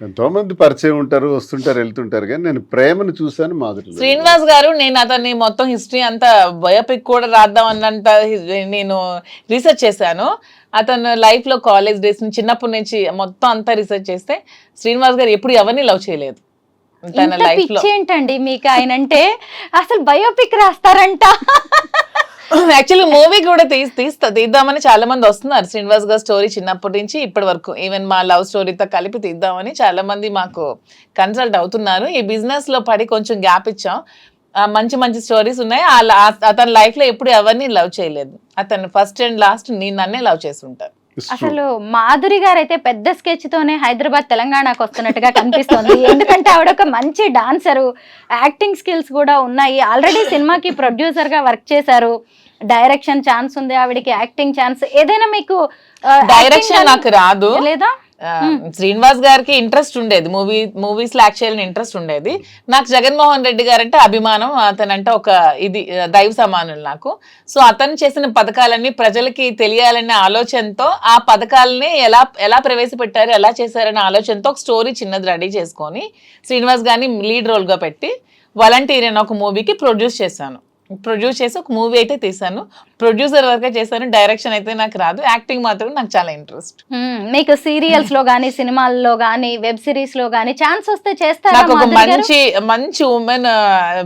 Speaker 4: ఎంతో మంది పరిచయం ఉంటారు, వస్తుంటారు, వెళ్తుంటారు, కానీ నేను ప్రేమను చూశాను మాధురి.
Speaker 3: శ్రీనివాస్ గారు, నేను అతన్ని మొత్తం హిస్టరీ అంతా బయోపిక్ కూడా రాద్దాం అన్నంత నేను రీసెర్చ్ చేశాను. అతను లైఫ్ లో కాలేజ్ డేస్ నుంచి చిన్నప్పటి నుంచి మొత్తం అంతా రీసెర్చ్ చేస్తే శ్రీనివాస్ గారు ఎప్పుడు ఎవరిని లవ్ చేయలేదు తన లైఫ్ లో.
Speaker 2: ఏంటండి మీకు ఆయన అంటే, అసలు బయోపిక్ రాస్తారంట.
Speaker 3: యాక్చువల్లీ మూవీ కూడా తీద్దామని చాలా మంది వస్తున్నారు. శ్రీనివాస్ గారి స్టోరీ చిన్నప్పటి నుంచి ఇప్పటి వరకు, ఈవెన్ మా లవ్ స్టోరీతో కలిపి తీద్దామని చాలా మంది మాకు కన్సల్ట్ అవుతున్నారు. ఈ బిజినెస్ లో పడి కొంచెం గ్యాప్ ఇచ్చాం. మంచి మంచి స్టోరీస్ ఉన్నాయి. అతని లైఫ్ లో ఎప్పుడు ఎవరిని లవ్ చేయలేదు. అతను ఫస్ట్ అండ్ లాస్ట్ నన్నే లవ్ చేసి ఉంటారు.
Speaker 2: అసలు మాధురి గారు అయితే పెద్ద స్కెచ్ తోనే హైదరాబాద్ తెలంగాణకు వస్తున్నట్టుగా కనిపిస్తుంది. ఎందుకంటే ఆవిడ ఒక మంచి డాన్సరు, యాక్టింగ్ స్కిల్స్ కూడా ఉన్నాయి, ఆల్రెడీ సినిమాకి ప్రొడ్యూసర్ గా వర్క్ చేశారు, డైరెక్షన్ ఛాన్స్ ఉంది ఆవిడకి, యాక్టింగ్ ఛాన్స్. ఏదైనా మీకు
Speaker 3: డైరెక్షన్ నాకు రాదు
Speaker 2: లేదా?
Speaker 3: శ్రీనివాస్ గారికి ఇంట్రెస్ట్ ఉండేది, మూవీస్ లో యాక్ట్ చేయాలని ఇంట్రెస్ట్ ఉండేది. నాకు జగన్మోహన్ రెడ్డి గారు అంటే అభిమానం, అతనంటే ఒక ఇది దైవ సమానులు నాకు. సో అతను చేసిన పథకాలన్నీ ప్రజలకి తెలియాలనే ఆలోచనతో, ఆ పథకాలని ఎలా ప్రవేశపెట్టారు, ఎలా చేశారనే ఆలోచనతో ఒక స్టోరీ చిన్నది రెడీ చేసుకొని శ్రీనివాస్ గారిని లీడ్ రోల్ గా పెట్టి వాలంటీర్ అనే ఒక మూవీకి ప్రొడ్యూస్ చేసి ఒక మూవీ అయితే తీసాను. ప్రొడ్యూసర్ వర్క్ చేశాను, డైరెక్షన్ అయితే నాకు రాదు, యాక్టింగ్ మాత్రం నాకు చాలా ఇంట్రెస్ట్.
Speaker 2: మీకు సీరియల్స్ లో గానీ, సినిమాల్లో గానీ, వెబ్ సిరీస్ లో గానీ ఛాన్స్ వస్తే చేస్తారా?
Speaker 3: నాకు ఒక మంచి ఉమెన్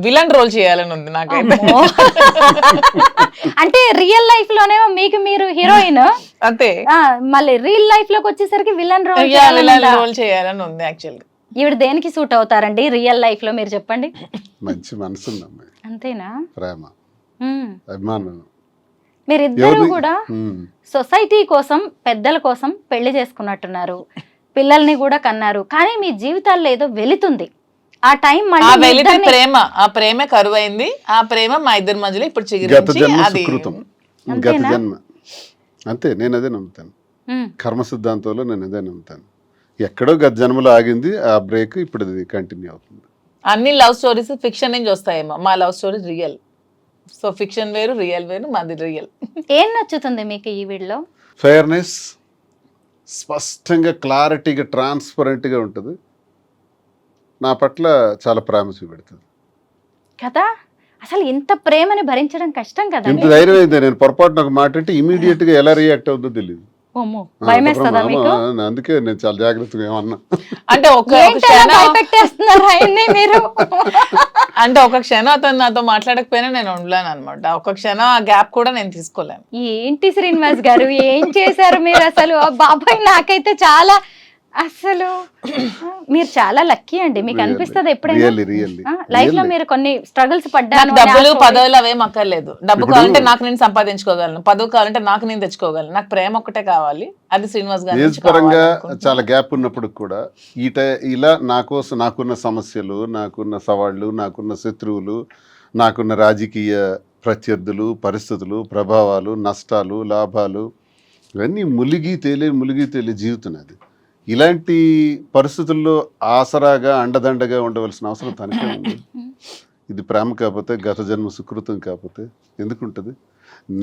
Speaker 3: విలన్ రోల్ చేయాలని ఉంది నాకైతే.
Speaker 2: అంటే రియల్ లైఫ్ లోనేమో మీకు మీరు హీరోయిన్,
Speaker 3: అంతే,
Speaker 2: మళ్ళీ రియల్ లైఫ్ లోకి వచ్చేసరికి విలన్ రోల్
Speaker 3: చేయాలని ఉంది. యాక్చువల్లీ
Speaker 2: ఈవిడ దేనికి సూట్ అవుతారండి రియల్ లైఫ్ లో, మీరు చెప్పండి.
Speaker 4: మంచి మనసు ఉంది అమ్మాయి,
Speaker 2: అంతేనా?
Speaker 4: ప్రేమ, అభిమానం.
Speaker 2: మీరిద్దరూ కూడా సొసైటీ కోసం, పెద్దల కోసం పెళ్లి చేసుకున్నట్టున్నారు, పిల్లల్ని కూడా కన్నారు, కానీ మీ జీవితాల్లో ఏదో వెళుతుంది. ఆ టైం
Speaker 3: ఆ ప్రేమ కరువైంది. ఆ ప్రేమ మా ఇద్దరి మధ్యలో ఇప్పుడు
Speaker 4: గత జన్మ అంతే. నేను అదే నమ్ముతాను, కర్మ సిద్ధాంతంలో నేను అదే నమ్ముతాను. ఎక్కడో గత జన్మలో ఆగింది, ఆ బ్రేక్ ఇప్పుడు అది కంటిన్యూ అవుతుంది.
Speaker 3: అన్ని లవ్ స్టోరీస్ ఫిక్షన్ నుంచి వస్తాయేమో, మా love stories real. So fiction వేరు, రియల్ వేరు, మాది రియల్.
Speaker 2: ఏం నచ్చుతుంది మీకు ఈ వీడియోలో?
Speaker 4: ఫెయిర్నెస్, స్పష్టంగా, క్లారిటీగా, ట్రాన్స్పరెంట్గా ఉంటుంది. నా పట్ల చాలా ప్రేమ చూపెడుతుంది
Speaker 2: కదా. అసలు ఇంత ప్రేమని భరించడం కష్టం కదా.
Speaker 4: ఇంత ధైర్యం అయింది. నేను పొరపాటున ఒక మాట అంటే ఇమీడియట్ గా ఎలా రియాక్ట్ అవుతుందో తెలియదు. అందుకే నేను చాలా జాగ్రత్తగా ఏమన్నా
Speaker 3: అంటే ఒక క్షణం అతను నాతో మాట్లాడకపోయినా నేను ఉండలేను అనమాట. ఒక క్షణం ఆ గ్యాప్ కూడా నేను తీసుకోలేను.
Speaker 2: ఏంటి శ్రీనివాస్ గారు ఏం చేశారు మీరు అసలు? బాబాయ్ నాకైతే చాలా, అసలు మీరు చాలా లక్కీ అండి. మీకు అనిపిస్తుంది ఎప్పుడైనా లైఫ్ లో మీరు కొన్ని స్ట్రగుల్స్ పడ్డారు?
Speaker 3: డబ్బులు పదవులు అవేం అక్కర్లేదు. డబ్బు కావాలంటే నాకు నేను సంపాదించుకోగలను, పదవి కావాలంటే నాకు నేను తెచ్చుకోగలను. నాకు ప్రేమ ఒక్కటే కావాలి, అది శ్రీనివాస్ గారు.
Speaker 4: ఏజ్ పరంగా చాలా గ్యాప్ ఉన్నప్పుడు కూడా ఇలా నా కోసం, నాకున్న సమస్యలు, నాకున్న సవాళ్ళు, నాకున్న శత్రువులు, నాకున్న రాజకీయ ప్రత్యర్థులు, పరిస్థితులు, ప్రభావాలు, నష్టాలు, లాభాలు, ఇవన్నీ ములిగి తేలి జీవితం. అది ఇలాంటి పరిస్థితుల్లో ఆసరాగా, అండదండగా ఉండవలసిన అవసరం తనకే ఉంది. ఇది ప్రేమ కాకపోతే, గత జన్మ సుకృతం కాకపోతే ఎందుకుంటుంది?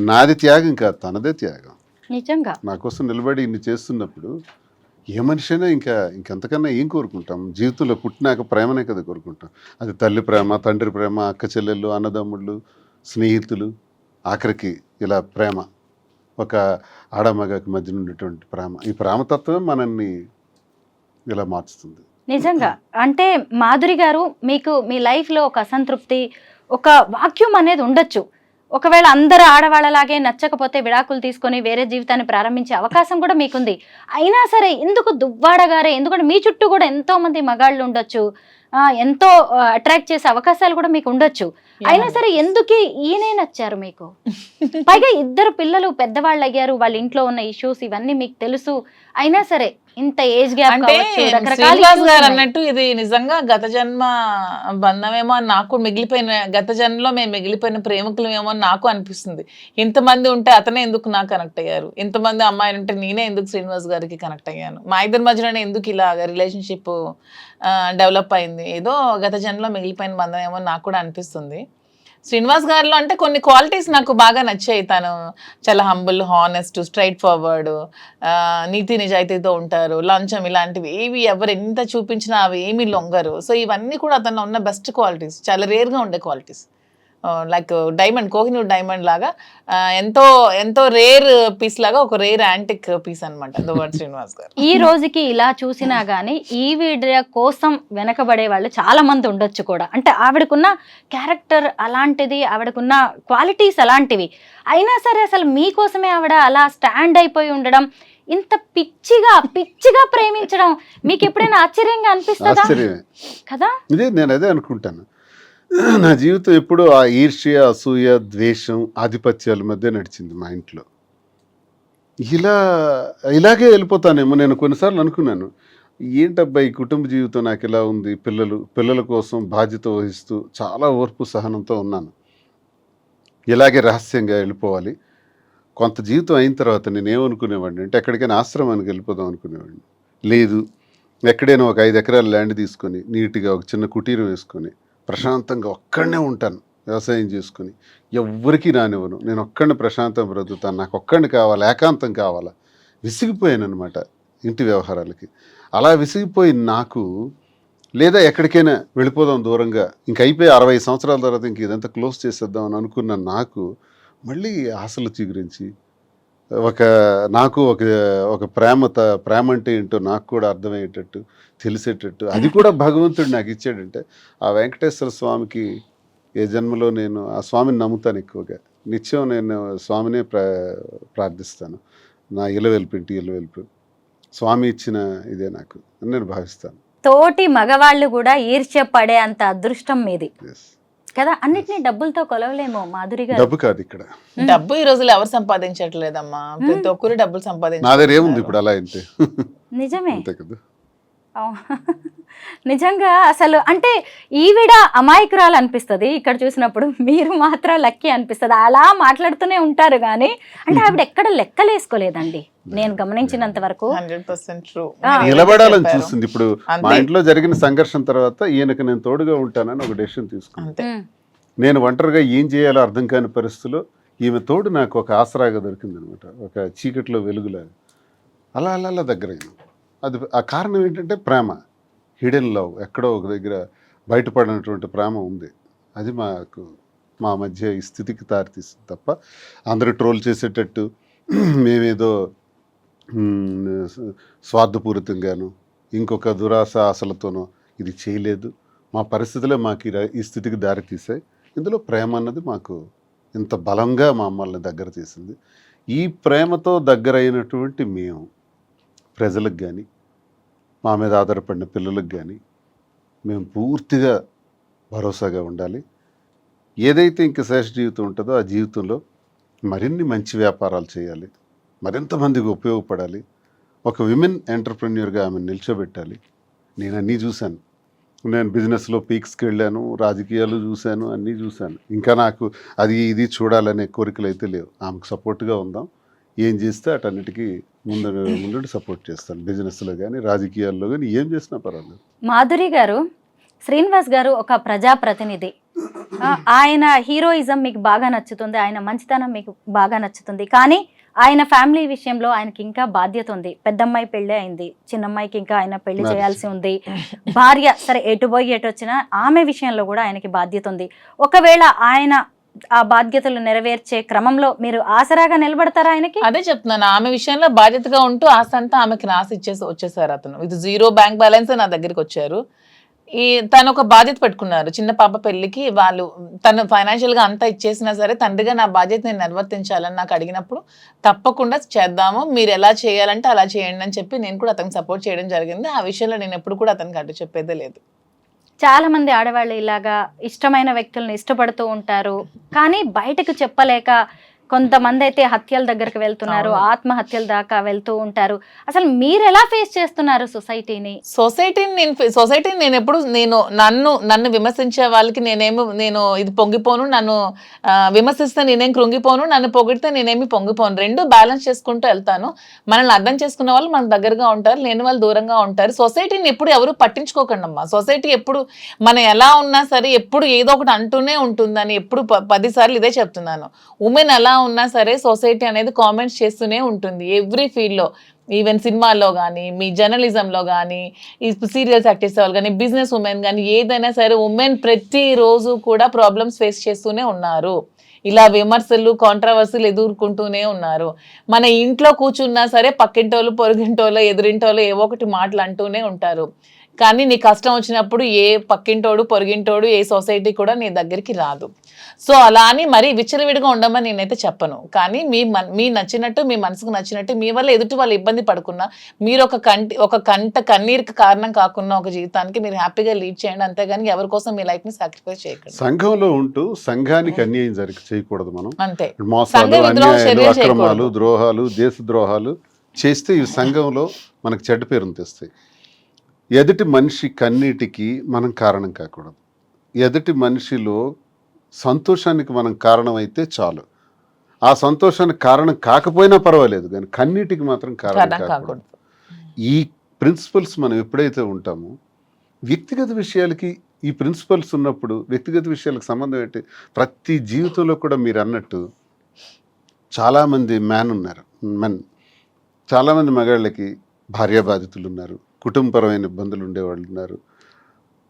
Speaker 4: నాది త్యాగం కాదు, తనదే త్యాగం.
Speaker 2: నిజంగా
Speaker 4: నా కోసం నిలబడి ఇన్ని చేస్తున్నప్పుడు ఏ మనిషి అయినా ఇంకెంతకన్నా ఏం కోరుకుంటాం? జీవితంలో పుట్టినాక ప్రేమనే కదా కోరుకుంటాం. అది తల్లి ప్రేమ, తండ్రి ప్రేమ, అక్క చెల్లెళ్ళు, అన్నదమ్ముళ్ళు, స్నేహితులు, ఆఖరికి ఇలా ప్రేమ, ఒక ఆడమగకి మధ్య ఉండేటువంటి ప్రేమ. ఈ ప్రేమతత్వమే మనల్ని ఇలా మార్చుతుంది.
Speaker 2: నిజంగా అంటే మాధురి గారు, మీకు మీ లైఫ్లో ఒక అసంతృప్తి, ఒక వాక్యూమ్ అనేది ఉండొచ్చు. ఒకవేళ అందరు ఆడవాళ్ళలాగే నచ్చకపోతే విడాకులు తీసుకొని వేరే జీవితాన్ని ప్రారంభించే అవకాశం కూడా మీకుంది. అయినా సరే ఎందుకు దువ్వాడ గారే, ఎందుకంటే మీ చుట్టూ కూడా ఎంతో మంది మగాళ్ళు ఉండొచ్చు, ఎంతో అట్రాక్ట్ చేసే అవకాశాలు కూడా మీకు ఉండొచ్చు. అయినా సరే ఎందుకు ఈయనే నచ్చారు మీకు? పైగా ఇద్దరు పిల్లలు పెద్దవాళ్ళు అయ్యారు, వాళ్ళ ఇంట్లో ఉన్న ఇష్యూస్ ఇవన్నీ మీకు తెలుసు. అయినా సరే ఇంత ఏజ్ గ్యాప్
Speaker 3: అంటే శ్రీనివాస్ గారు అన్నట్టు ఇది నిజంగా గత జన్మ బంధమేమో అని నాకు మిగిలిపోయిన, గత జన్మలో మేము మిగిలిపోయిన ప్రేమికులమేమో అని నాకు అనిపిస్తుంది. ఇంతమంది ఉంటే అతనే ఎందుకు నాకు కనెక్ట్ అయ్యారు, ఇంతమంది అమ్మాయిలు ఉంటే నేనే ఎందుకు శ్రీనివాస్ గారికి కనెక్ట్ అయ్యాను, మా ఇద్దరి మధ్యలోనే ఎందుకు ఇలా రిలేషన్షిప్ డెవలప్ అయింది, ఏదో గత జన్మలో మిగిలిపోయిన బంధం ఏమో నాకు కూడా అనిపిస్తుంది. శ్రీనివాస్ గారిలో అంటే కొన్ని క్వాలిటీస్ నాకు బాగా నచ్చాయి. తను చాలా హంబుల్, హానెస్ట్, స్ట్రైట్ ఫార్వర్డ్, నీతి నిజాయితీతో ఉంటారు, లంచం ఇలాంటివి ఏవి ఎవరు ఎంత చూపించినా అవి ఏమి లొంగరు. సో ఇవన్నీ కూడా అతను ఉన్న బెస్ట్ క్వాలిటీస్, చాలా రేర్గా ఉండే qualities. Like diamond, Kohinoor diamond లాగా ఎంతో ఎంతో రేర్ పీస్ లాగా, ఒక రేర్ యాంటిక్ పీస్ అనమాట దువ్వాడ శ్రీనివాస్ గారు.
Speaker 2: ఈ రోజుకి ఇలా చూసినా గానీ ఈ వీడియో కోసం వెనకబడే వాళ్ళు చాలా మంది ఉండొచ్చు కూడా. అంటే ఆవిడకున్న క్యారెక్టర్ అలాంటిది, ఆవిడకున్న క్వాలిటీస్ అలాంటివి. అయినా సరే అసలు మీకోసమే ఆవిడ అలా స్టాండ్ అయిపోయి ఉండడం, ఇంత పిచ్చిగా ప్రేమించడం మీకు ఎప్పుడైనా ఆశ్చర్యంగా అనిపిస్తుందా కదా?
Speaker 4: ఇదే నేను అదే అనుకుంటాను. నా జీవితం ఎప్పుడూ ఆ ఈర్ష్య, అసూయ, ద్వేషం, ఆధిపత్యాల మధ్య నడిచింది మా ఇంట్లో. ఇలాగే వెళ్ళిపోతానేమో. నేను కొన్నిసార్లు అనుకున్నాను, ఏంటబ్బా ఈ కుటుంబ జీవితం నాకు ఇలా ఉంది, పిల్లల కోసం బాధ్యత వహిస్తూ చాలా ఓర్పు సహనంతో ఉన్నాను, ఇలాగే రహస్యంగా వెళ్ళిపోవాలి. కొంత జీవితం అయిన తర్వాత నేనేమనుకునేవాడిని అంటే ఎక్కడికైనా ఆశ్రమానికి వెళ్ళిపోదాం అనుకునేవాడిని. లేదు, ఎక్కడైనా ఒక 5 ఎకరాల ల్యాండ్ తీసుకొని నీట్గా ఒక చిన్న కుటీరం వేసుకొని ప్రశాంతంగా ఒక్కడనే ఉంటాను, వ్యవసాయం చేసుకుని ఎవ్వరికీ రానివ్వను, నేను ఒక్కడిని ప్రశాంతం బ్రతుకుతాను, నాకు ఒక్కడిని కావాలి, ఏకాంతం కావాలా. విసిగిపోయాను అనమాట ఇంటి వ్యవహారాలకి. అలా విసిగిపోయి నాకు, లేదా ఎక్కడికైనా వెళ్ళిపోదాం దూరంగా, ఇంక అయిపోయి 60 సంవత్సరాల తర్వాత ఇంక ఇదంతా క్లోజ్ చేసేద్దాం అని అనుకున్న నాకు మళ్ళీ ఆశలు చిగురించి నాకు ఒక ప్రేమ అంటే ఏంటో నాకు కూడా అర్థమయ్యేటట్టు, తెలిసేటట్టు, అది కూడా భగవంతుడు నాకు ఇచ్చాడంటే ఆ వెంకటేశ్వర స్వామికి ఏ జన్మలో నేను ఆ స్వామిని నమ్ముతాను ఎక్కువగా. నిత్యం నేను స్వామినే ప్రార్థిస్తాను. నా ఇలవెల్పు స్వామి ఇచ్చిన ఇదే నాకు అని నేను భావిస్తాను.
Speaker 2: తోటి మగవాళ్ళు కూడా ఈర్ష్య పడే అంత అదృష్టం మీది కదా. అన్నిటినీ డబ్బులతో కొలవలేమో మాధురి గారు.
Speaker 4: డబ్బు కాదు ఇక్కడ,
Speaker 3: డబ్బు ఈ రోజుల్లో ఎవరు సంపాదించట్లేదమ్మా, ప్రతి ఒక్కరు డబ్బులు
Speaker 4: నా దగ్గర ఏముంది ఇప్పుడు అలా అయితే.
Speaker 2: నిజమే
Speaker 4: అంతే కదా.
Speaker 2: నిజంగా అసలు అంటే ఈవిడ అమాయకురాలు అనిపిస్తుంది ఇక్కడ చూసినప్పుడు, మీరు మాత్రం లక్కీ అనిపిస్తుంది. అలా మాట్లాడుతూనే ఉంటారు కానీ అంటే ఆవిడ ఎక్కడ లెక్కలేసుకోలేదండి నేను గమనించినంత వరకు.
Speaker 3: 100% ట్రూ.
Speaker 4: నిలబడాలని చూస్తుంది. ఇప్పుడు మా ఇంట్లో జరిగిన సంఘర్షణ తర్వాత ఈయనకు నేను తోడుగా ఉంటానని ఒక డెసిషన్ తీసుకున్నాను. నేను ఒంటరిగా ఏం చేయాలో అర్థం కాని పరిస్థితిలో ఈమె తోడు నాకు ఒక ఆసరాగా దొరికింది అనమాట, ఒక చీకట్లో వెలుగులాగా. అలా దగ్గరైంది. అది ఆ కారణం ఏంటంటే ప్రేమ, హిడెన్ లవ్, ఎక్కడో ఒక దగ్గర బయటపడినటువంటి ప్రేమ ఉంది. అది మా మధ్య ఈ స్థితికి దారితీస్తుంది తప్ప అందరూ ట్రోల్ చేసేటట్టు మేమేదో స్వార్థపూరితంగాను ఇంకొక దురాశ ఆశలతోనో ఇది చేయలేదు. మా పరిస్థితులే మాకు ఈ స్థితికి దారితీసాయి. ఇందులో ప్రేమ అన్నది మాకు ఇంత బలంగా మా అమ్మల్ని దగ్గర తీసింది. ఈ ప్రేమతో దగ్గరైనటువంటి మేము ప్రజలకు కానీ, మా మీద ఆధారపడిన పిల్లలకు కానీ మేము పూర్తిగా భరోసాగా ఉండాలి. ఏదైతే ఇంక శేష జీవితం ఉంటుందో ఆ జీవితంలో మరిన్ని మంచి వ్యాపారాలు చేయాలి, మరింత మందికి ఉపయోగపడాలి, ఒక విమెన్ ఎంటర్ప్రెన్యూర్గా ఆమెను నిల్చోబెట్టాలి. నేను అన్నీ చూశాను. నేను బిజినెస్లో పీక్స్కి వెళ్ళాను, రాజకీయాలు చూశాను, అన్నీ చూశాను. ఇంకా నాకు అది ఇది చూడాలనే కోరికలు అయితే లేవు. ఆమెకు సపోర్ట్గా ఉందాం, ఏం చేస్తే అటన్నిటికీ ముందు సపోర్ట్ చేస్తాను. బిజినెస్లో కానీ రాజకీయాల్లో కానీ ఏం చేసినా పర్వాలేదు.
Speaker 2: మాధురి గారు, శ్రీనివాస్ గారు ఒక ప్రజాప్రతినిధి. ఆయన హీరోయిజం మీకు బాగా నచ్చుతుంది, ఆయన మంచితనం మీకు బాగా నచ్చుతుంది. కానీ ఆయన ఫ్యామిలీ విషయంలో ఆయనకి ఇంకా బాధ్యత ఉంది. పెద్దమ్మాయి పెళ్ళి అయింది, చిన్నమ్మాయికి ఇంకా ఆయన పెళ్లి చేయాల్సి ఉంది. భార్య సరే ఎటు పోయి ఎటు వచ్చినా ఆమె విషయంలో కూడా ఆయనకి బాధ్యత ఉంది. ఒకవేళ ఆయన ఆ బాధ్యతలు నెరవేర్చే క్రమంలో మీరు ఆసరాగా నిలబడతారా ఆయనకి?
Speaker 3: అదే చెప్తున్నాను, ఆమె విషయంలో బాధ్యతగా ఉంటూ ఆస్తి అంతా ఆమెకి రాసి వచ్చేసారు. అతను ఇది 0 బ్యాంక్ బ్యాలెన్స్ నా దగ్గరికి వచ్చారు. తను ఒక బాధ్యత పెట్టుకున్నారు. చిన్న పాప పెళ్లికి వాళ్ళు తను ఫైనాన్షియల్ గా అంతా ఇచ్చేసినా సరే తండ్రిగా నా బాధ్యత నేను నిర్వర్తించాలని నాకు అడిగినప్పుడు తప్పకుండా చేద్దాము, మీరు ఎలా చేయాలంటే అలా చేయండి అని చెప్పి నేను కూడా అతనికి సపోర్ట్ చేయడం జరిగింది. ఆ విషయంలో నేను ఎప్పుడు కూడా అతనికి అడ్డు చెప్పేదే లేదు.
Speaker 2: చాలా మంది ఆడవాళ్ళు ఇలాగా ఇష్టమైన వ్యక్తులను ఇష్టపడుతూ ఉంటారు, కానీ బయటకు చెప్పలేక కొంతమంది అయితే హత్యల దగ్గరకు వెళ్తున్నారు, ఆత్మహత్యల దాకా వెళ్తూ ఉంటారు. అసలు మీరు ఎలా ఫేస్ చేస్తున్నారు సొసైటీని?
Speaker 3: సొసైటీని నేను ఎప్పుడు నన్ను విమర్శించే వాళ్ళకి నేను ఇది పొంగిపోను, నన్ను విమర్శిస్తే నేనేం కృంగిపోను, నన్ను పొగిడితే నేనేమి పొంగిపోను. రెండు బ్యాలెన్స్ చేసుకుంటూ వెళ్తాను. మనల్ని అర్థం చేసుకున్న వాళ్ళు మనకు దగ్గరగా ఉంటారు, లేని వాళ్ళు దూరంగా ఉంటారు. సొసైటీని ఎప్పుడు ఎవరు పట్టించుకోకండి అమ్మా. సొసైటీ ఎప్పుడు మనం ఎలా ఉన్నా సరే ఎప్పుడు ఏదో ఒకటి అంటూనే ఉంటుందని ఎప్పుడు 10 సార్లు ఇదే చెప్తున్నాను. ఉమెన్ ఎలా ఉన్నా సరే సొసైటీ అనేది కామెంట్స్ చేస్తూనే ఉంటుంది ఎవ్రీ ఫీల్డ్లో. ఈవెన్ సినిమాల్లో కానీ, మీ జర్నలిజంలో కానీ, ఈ సీరియల్స్ యాక్ట్ చేసే వాళ్ళు కానీ, బిజినెస్ ఉమెన్ కానీ, ఏదైనా సరే ఉమెన్ ప్రతిరోజు కూడా ప్రాబ్లమ్స్ ఫేస్ చేస్తూనే ఉన్నారు. ఇలా విమర్శలు, కాంట్రవర్సీలు ఎదుర్కొంటూనే ఉన్నారు. మన ఇంట్లో కూర్చున్నా సరే పక్కింటోళ్ళు, పొరుగింటోళ్ళు, ఎదురింటోళ్ళు ఏవో ఒకటి మాటలు అంటూనే ఉంటారు. కానీ నీ కష్టం వచ్చినప్పుడు ఏ పక్కింటోడు, పొరుగింటోడు, ఏ సొసైటీ కూడా నీ దగ్గరికి రాదు. సో అలా అని మరీ విచ్చలవిడిగా ఉండమని నేనైతే చెప్పను. కానీ మీ నచ్చినట్టు, మీ మనసుకు నచ్చినట్టు, మీ వల్ల ఎదుటి వాళ్ళు ఇబ్బంది పడకున్నా, మీరు ఒక కన్నీరుకి కారణం కాకుండా ఒక జీవితానికి మీరు హ్యాపీగా లీడ్ చేయండి. అంతేగాని ఎవరి కోసం మీ లైఫ్ ని సాక్రిఫైస్ చేయకండి.
Speaker 4: సంఘంలో ఉంటూ సంఘానికి అన్యాయం చేయకూడదు. మనం
Speaker 3: అంతే.
Speaker 4: మోసాలు, అన్యాయాలు, అక్రమాలు, ద్రోహాలు, దేశ ద్రోహాలు చేస్తే ఈ సంఘంలో మనకు చెడ్డ పేరును తెస్తాయి. ఎదుటి మనిషి కన్నీటికి మనం కారణం కాకూడదు. ఎదుటి మనిషిలో సంతోషానికి మనం కారణమైతే చాలు. ఆ సంతోషానికి కారణం కాకపోయినా పర్వాలేదు, కానీ కన్నీటికి మాత్రం కారణం కాకూడదు. ఈ ప్రిన్సిపల్స్ మనం ఎప్పుడైతే ఉంటామో, వ్యక్తిగత విషయాలకి ఈ ప్రిన్సిపల్స్ ఉన్నప్పుడు వ్యక్తిగత విషయాలకు సంబంధం ఏంటి? ప్రతి జీవితంలో కూడా మీరు అన్నట్టు చాలామంది చాలామంది మగాళ్ళకి భార్యా బాధితులు ఉన్నారు, కుటుంబపరమైన ఇబ్బందులు ఉండేవాళ్ళు ఉన్నారు,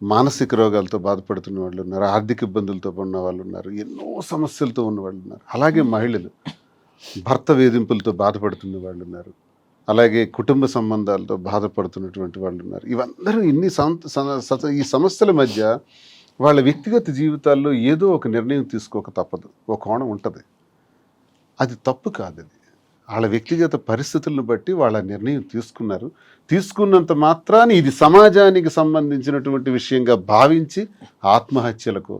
Speaker 4: మానసిక రోగాలతో బాధపడుతున్న వాళ్ళు ఉన్నారు, ఆర్థిక ఇబ్బందులతో ఉన్న వాళ్ళు ఉన్నారు, ఎన్నో సమస్యలతో ఉన్న వాళ్ళు ఉన్నారు. అలాగే మహిళలు భర్త వేధింపులతో బాధపడుతున్న వాళ్ళు ఉన్నారు, అలాగే కుటుంబ సంబంధాలతో బాధపడుతున్నటువంటి వాళ్ళు ఉన్నారు. ఇవందరూ ఈ సమస్యల మధ్య వాళ్ళ వ్యక్తిగత జీవితాల్లో ఏదో ఒక నిర్ణయం తీసుకోక తప్పదు. ఒక కోణం ఉంటుంది, అది తప్పు కాదు. అది వాళ్ళ వ్యక్తిగత పరిస్థితులను బట్టి వాళ్ళ నిర్ణయం తీసుకున్నంత మాత్రాన్ని ఇది సమాజానికి సంబంధించినటువంటి విషయంగా భావించి ఆత్మహత్యలకు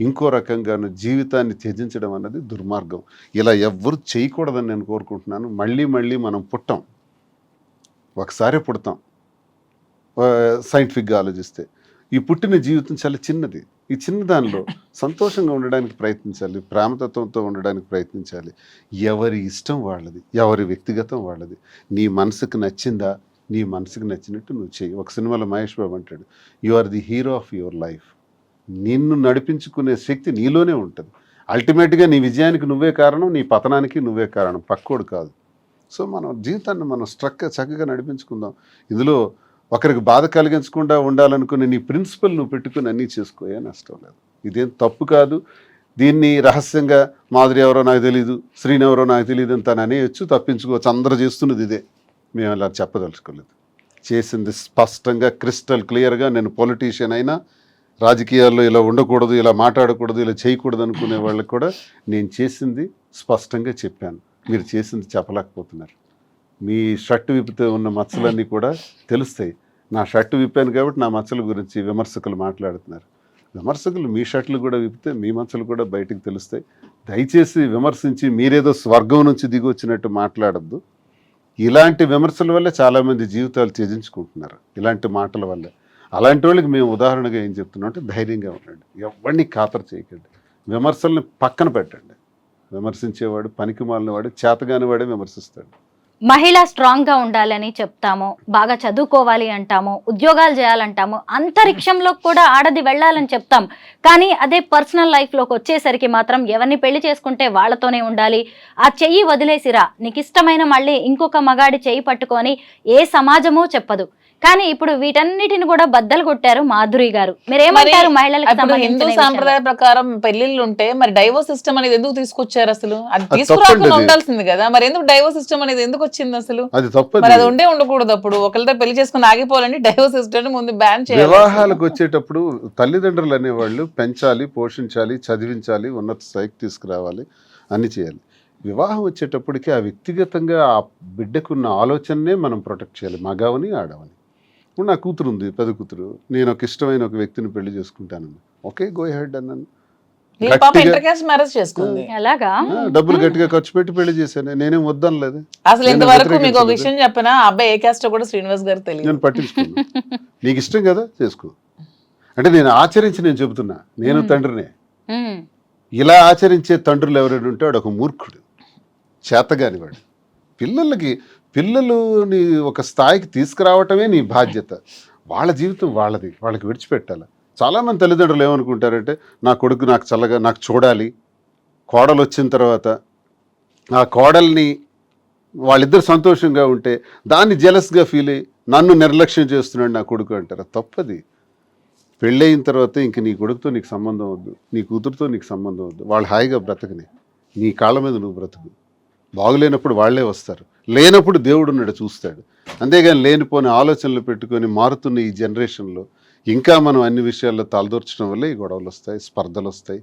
Speaker 4: ఇంకో రకంగాను జీవితాన్ని త్యజించడం అన్నది దుర్మార్గం. ఇలా ఎవ్వరు చేయకూడదని నేను కోరుకుంటున్నాను. మళ్ళీ మనం పుట్టాం, ఒకసారి పుడతాం. సైంటిఫిక్గా ఆలోచిస్తే ఈ పుట్టిన జీవితం చాలా చిన్నది. ఈ చిన్నదానిలో సంతోషంగా ఉండడానికి ప్రయత్నించాలి, ప్రేమతత్వంతో ఉండడానికి ప్రయత్నించాలి. ఎవరి ఇష్టం వాళ్ళది, ఎవరి వ్యక్తిగతం వాళ్ళది. నీ మనసుకు నచ్చిందా, నీ మనసుకు నచ్చినట్టు నువ్వు చెయ్యి. ఒక సినిమాలో మహేష్ బాబు అంటాడు, you are the hero of your life. నిన్ను నడిపించుకునే శక్తి నీలోనే ఉంటుంది. అల్టిమేట్గా నీ విజయానికి నువ్వే కారణం, నీ పతనానికి నువ్వే కారణం, పక్కోడు కాదు. సో మనం జీవితాన్ని మనం చక్కగా నడిపించుకుందాం. ఇందులో ఒకరికి బాధ కలిగించకుండా ఉండాలనుకునే నీ ప్రిన్సిపల్ నువ్వు పెట్టుకుని అన్నీ చేసుకోయే నష్టం లేదు. ఇదేం తప్పు కాదు. దీన్ని రహస్యంగా మాధురి ఎవరో నాకు తెలియదు, శ్రీని ఎవరో నాకు తెలియదు అని తను అనేయచ్చు, తప్పించుకోవచ్చు. అందరూ చేస్తున్నది ఇదే. మేము అలా చెప్పదలుచుకోలేదు. చేసింది స్పష్టంగా క్రిస్టల్ క్లియర్గా. నేను పొలిటీషియన్ అయినా, రాజకీయాల్లో ఇలా ఉండకూడదు, ఇలా మాట్లాడకూడదు, ఇలా చేయకూడదు అనుకునే వాళ్ళకి కూడా నేను చేసింది స్పష్టంగా చెప్పాను. మీరు చేసింది చెప్పలేకపోతున్నారు. మీ షర్టు విప్పితే ఉన్న మచ్చలన్నీ కూడా తెలుస్తాయి. నా షర్టు విప్పాను కాబట్టి నా మచ్చల గురించి విమర్శకులు మాట్లాడుతున్నారు. విమర్శకులు మీ షర్ట్లు కూడా విప్పితే మీ మచ్చలు కూడా బయటకు తెలుస్తాయి. దయచేసి విమర్శించి మీరేదో స్వర్గం నుంచి దిగి వచ్చినట్టు మాట్లాడద్దు. ఇలాంటి విమర్శల వల్ల చాలామంది జీవితాలు త్యజించుకుంటున్నారు, ఇలాంటి మాటల వల్ల. అలాంటి వాళ్ళకి మేము ఉదాహరణగా ఏం చెప్తున్నాం అంటే ధైర్యంగా ఉండండి, ఎవరిని ఖాతరు చేయకండి, విమర్శల్ని పక్కన పెట్టండి. విమర్శించేవాడు పనికి మాలినవాడు, చేతగాని వాడే విమర్శిస్తాడు.
Speaker 2: మహిళ స్ట్రాంగ్ గా ఉండాలని చెప్తాము, బాగా చదువుకోవాలి అంటాము, ఉద్యోగాలు చేయాలంటాము, అంతరిక్షంలో కూడా ఆడది వెళ్ళాలని చెప్తాం. కానీ అదే పర్సనల్ లైఫ్ లోకి వచ్చేసరికి మాత్రం ఎవరిని పెళ్లి చేసుకుంటే వాళ్ళతోనే ఉండాలి, ఆ చెయ్యి వదిలేసిరా, నీకు ఇష్టమైన మళ్ళీ ఇంకొక మగాడి చెయ్యి పట్టుకొని ఏ సమాజమూ చెప్పదు. కానీ ఇప్పుడు వీటన్నిటిని కూడా బద్దలు కొట్టారు మాధురి గారు. మీరేమంటారు మహిళలకు
Speaker 3: ఇప్పుడు హిందూ
Speaker 2: సంబంధించిన
Speaker 3: సాంప్రదాయ ప్రకారం పెళ్లిళ్ళు ఉంటే మరి డైవోర్స్ సిస్టమ్ అనేది ఎందుకు తీసుకొచ్చారు అసలు? అది
Speaker 4: అది
Speaker 3: తీసుకురాకుండా
Speaker 4: తప్పండి.
Speaker 3: ఉండాల్సింది కదా, మరి ఎందుకు డైవోర్స్ సిస్టమ్ అనేది ఎందుకు వచ్చింది అసలు?
Speaker 4: అది తప్పదు.
Speaker 3: మరి అది ఉండే ఉండకూడదు. అప్పుడు ఒకరితో పెళ్లి చేసుకుని ఆగిపోవాలంటే డైవోర్స్ సిస్టమ్ ముందు బ్యాన్ చేయాలి.
Speaker 4: వివాహాలకు వచ్చేటప్పుడు తల్లిదండ్రులు అనేవాళ్ళు పెంచాలి, పోషించాలి, చదివించాలి, ఉన్నత స్థాయికి తీసుకురావాలి, అన్ని చేయాలి. వివాహం వచ్చేటప్పటికి ఆ వ్యక్తిగతంగా ఆ బిడ్డకున్న ఆలోచననే మనం ప్రొటెక్ట్ చేయాలి, మగవని ఆడవని. ఇప్పుడు నా కూతురు ఉంది, పెద్ద కూతురు, నేను ఒక ఇష్టమైన ఒక వ్యక్తిని పెళ్లి చేసుకుంటాను, ఓకే గో హెడ్ అన్నాను.
Speaker 3: పాప ఇంటర్ కాస్ట్ మ్యారేజ్ చేసుకుంది.
Speaker 2: అలాగా
Speaker 4: డబ్బులు గట్టిగా ఖర్చు పెట్టి పెళ్లి చేశాను, నేనేం వద్దనలేదు.
Speaker 3: అసలు ఇంతవరకు మీకు ఒక విషయం చెప్పినా అబ్బాయి ఏ కాస్ట్ కూడా శ్రీనివాస్ గారు తెలియదు.
Speaker 4: నేను పట్టించుకోను. నీకు ఇష్టం కదా చేసుకో అంటే నేను ఆచరించి నేను చెబుతున్నా, నేను తండ్రినే. ఇలా ఆచరించే తండ్రులు ఎవరైనా ఉంటే వాడు ఒక మూర్ఖుడు, చేతగానివాడు. పిల్లలని ఒక స్థాయికి తీసుకురావటమే నీ బాధ్యత. వాళ్ళ జీవితం వాళ్ళది, వాళ్ళకి విడిచిపెట్టాలి. చాలామంది తల్లిదండ్రులు ఏమనుకుంటారంటే నా కొడుకు నాకు చల్లగా నాకు చూడాలి, కోడలు వచ్చిన తర్వాత ఆ కోడల్ని వాళ్ళిద్దరు సంతోషంగా ఉంటే దాన్ని జెలస్గా ఫీల్ అయ్యి నన్ను నిర్లక్ష్యం చేస్తున్నాడు నా కొడుకు అంటారు. తప్పది. పెళ్ళయిన తర్వాత ఇంక నీ కొడుకుతో నీకు సంబంధం వద్దు, నీ కూతురుతో నీకు సంబంధం వద్దు. వాళ్ళు హాయిగా బ్రతకని, నీ కాళ్ళ మీద నువ్వు బ్రతుకు. బాగులేనప్పుడు వాళ్ళే వస్తారు, లేనప్పుడు దేవుడు ఉన్నాడు చూస్తాడు. అంతేగాని లేనిపోని ఆలోచనలు పెట్టుకొని మారుతున్న ఈ జనరేషన్లో ఇంకా మనం అన్ని విషయాల్లో తలదూర్చడం వల్ల ఈ గొడవలు వస్తాయి, స్పర్ధలు వస్తాయి,